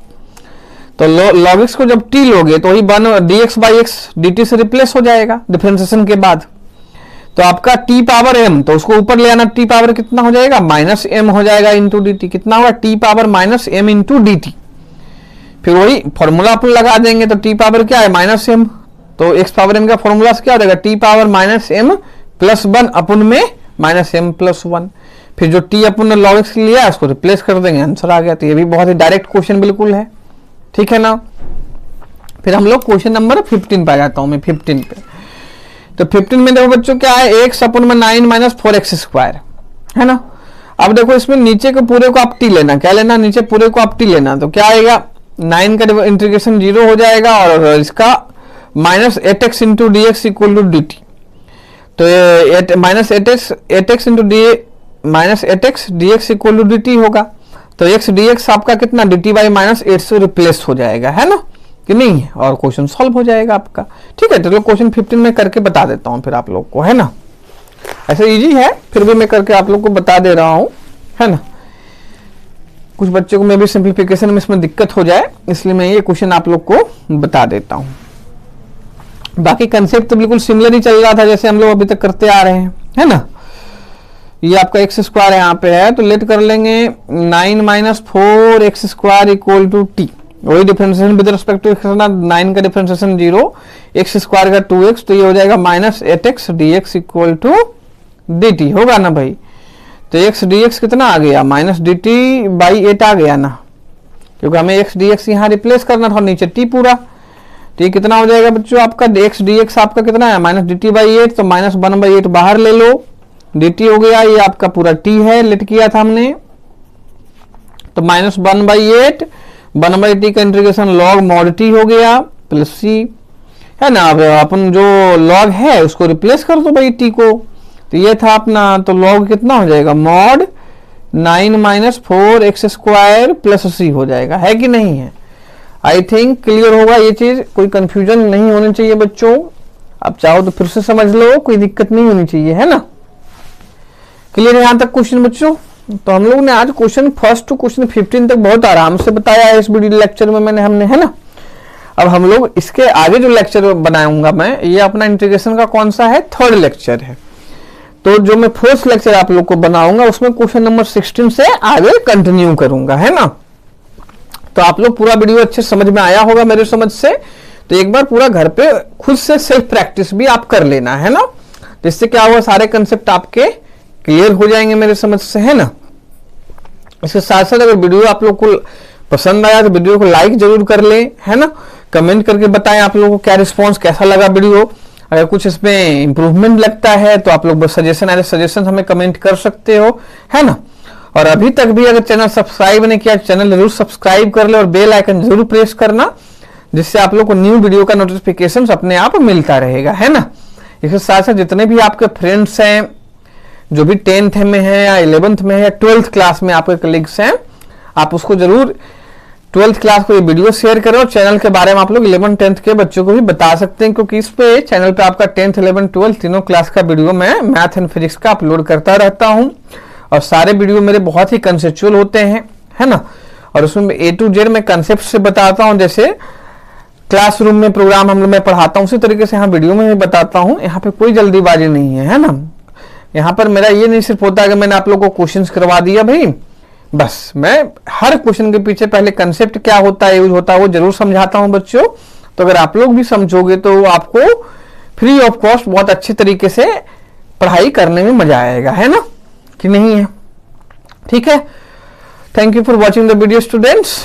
तो log x को जब t लोगे तो वही dx/x dt से रिप्लेस हो जाएगा डिफरेंशिएशन के बाद। तो आपका t⁻m, तो उसको ऊपर ले आना, t पावर कितना हो जाएगा, -m हो जाएगा इंटू dt। कितना होगा, t⁻−m इंटू dt। फिर वही फॉर्मूला अपन लगा देंगे। तो t पावर क्या है, -m। तो x⁻m का फॉर्मूला क्या हो जाएगा, t⁻−m + 1 अपन में -m + 1। फिर जो t अपन ने log x लिया उसको रिप्लेस कर देंगे, आंसर आ गया। तो ये भी बहुत ही डायरेक्ट क्वेश्चन बिल्कुल है, ठीक है ना। फिर हम लोग क्वेश्चन नंबर 15 पे आ जाता हूं मैं, 15 पे। तो 15 में देखो बच्चों क्या है, x अपन में 9 - 4x स्क्वायर, है ना। अब देखो इसमें नीचे के पूरे को आप t लेना, क्या लेना, नीचे पूरे को आप t लेना। तो क्या आएगा, 9 का इंटीग्रेशन 0 हो जाएगा और इसका -8x into dx equal to dt। तो -8x into -8x dx equal to dt होगा। तो x dx आपका कितना, dt/-8 से रिप्लेस हो जाएगा, है ना कि नहीं है, और क्वेश्चन सॉल्व हो जाएगा आपका। ठीक है, चलो क्वेश्चन 15 में करके बता देता हूं फिर आप लोग को, है ना। ऐसे इजी है, फिर भी मैं करके आप लोग को बता दे रहा हूं, है ना। कुछ बच्चों को मे भी सिंप्लीफिकेशन में इसमें दिक्कत हो जाए, इसलिए मैं ये क्वेश्चन आप लोग को बता देता हूं। बाकी कंसेप्ट तो बिल्कुल सिमिलर ही चल रहा था जैसे हम लोग अभी तक करते आ रहे हैं, है ना। ये आपका एक्स स्क्वायर यहाँ पे है, तो लेट कर लेंगे 9 - 4x square equal to t. वही डिफरेंशिएशन विद रिस्पेक्ट टू 9 का डिफरेंशिएशन 0, x स्क्वायर का 2x, तो ये हो जाएगा -8x dx equal to dt होगा ना भाई। तो x dx कितना आ गया, -dt/8 आ गया ना, क्योंकि हमें x dx यहाँ रिप्लेस करना था, नीचे t पूरा। तो ये कितना हो जाएगा बच्चों आपका, x dx आपका कितना है, -dt/8, तो -1/8 बाहर ले लो, dt हो गया, ये आपका पूरा t है, लेट किया था हमने। तो -1/8, 1/t का इंटीग्रेशन log mod t हो गया प्लस c, है ना। अब अपन जो log है उसको रिप्लेस कर दो भाई t को। तो ये था अपना, तो log कितना हो जाएगा, mod 9 - 4x square plus c हो जाएगा, है कि नहीं है। आई थिंक क्लियर होगा ये चीज, कोई कंफ्यूजन नहीं होनी चाहिए बच्चों। आप चाहो तो फिर से समझ लो, कोई दिक्कत नहीं होनी चाहिए, है ना। क्लियर है यहाँ तक क्वेश्चन बच्चों। तो हम लोग ने आज क्वेश्चन 1 to क्वेश्चन 15 तक बहुत आराम से बताया है इस वीडियो लेक्चर में हमने, है ना। अब हम लोग इसके आगे जो लेक्चर बनाऊंगा मैं, ये अपना इंटीग्रेशन का कौन सा है, 3rd लेक्चर है। तो जो मैं 4th लेक्चर आप लोग को बनाऊंगा उसमें क्वेश्चन नंबर 16 से आगे कंटिन्यू करूंगा, है ना। तो आप लोग पूरा वीडियो अच्छे समझ में आया होगा मेरे समझ से। तो एक बार पूरा घर पे खुद से सेल्फ प्रैक्टिस भी आप कर लेना, है ना। जिससे क्या होगा, सारे कंसेप्ट आपके क्लियर हो जाएंगे मेरे समझ से, है ना। इसके साथ साथ अगर वीडियो आप लोग को पसंद आया तो वीडियो को लाइक जरूर कर ले, है ना। कमेंट करके बताएं आप लोगों को क्या रिस्पांस, कैसा लगा वीडियो। अगर कुछ इसमें इम्प्रूवमेंट लगता है तो आप लोग बस सजेशन हमें कमेंट कर सकते हो, है ना। और अभी तक भी अगर चैनल सब्सक्राइब नहीं किया, चैनल जरूर सब्सक्राइब कर ले और बेल आइकन जरूर प्रेस करना, जिससे आप लोग को न्यू वीडियो का नोटिफिकेशन अपने आप मिलता रहेगा, है ना। इसके साथ साथ जितने भी आपके फ्रेंड्स हैं जो भी 10th में है या 11th में है या 12th क्लास में आपके कलीग्स हैं, आप उसको जरूर 12th क्लास को ये वीडियो शेयर करें। और चैनल के बारे में आप लोग 11th 10th के बच्चों को भी बता सकते हैं, क्योंकि इस पे चैनल पे आपका 10th 11th 12th तीनों क्लास का वीडियो मैं मैथ एंड फिजिक्स का अपलोड करता रहता हूं। और सारे वीडियो मेरे बहुत ही कंसेप्चुअल होते हैं, है ना। और उसमें A to Z मैं कंसेप्ट से बताता हूं, जैसे क्लासरूम में प्रोग्राम मैं पढ़ाता हूं उसी तरीके से यहाँ वीडियो में भी बताता हूं। यहाँ पे कोई जल्दीबाजी नहीं है ना। यहाँ पर मेरा ये नहीं सिर्फ होता कि मैंने आप लोगों को क्वेश्चंस करवा दिया भाई, बस मैं हर क्वेश्चन के पीछे पहले कंसेप्ट क्या होता है, यूज होता है, वो जरूर समझाता हूं बच्चों। तो अगर आप लोग भी समझोगे तो आपको फ्री ऑफ कॉस्ट बहुत अच्छे तरीके से पढ़ाई करने में मजा आएगा, है ना, कि नहीं है। ठीक है, thank you for watching the video students.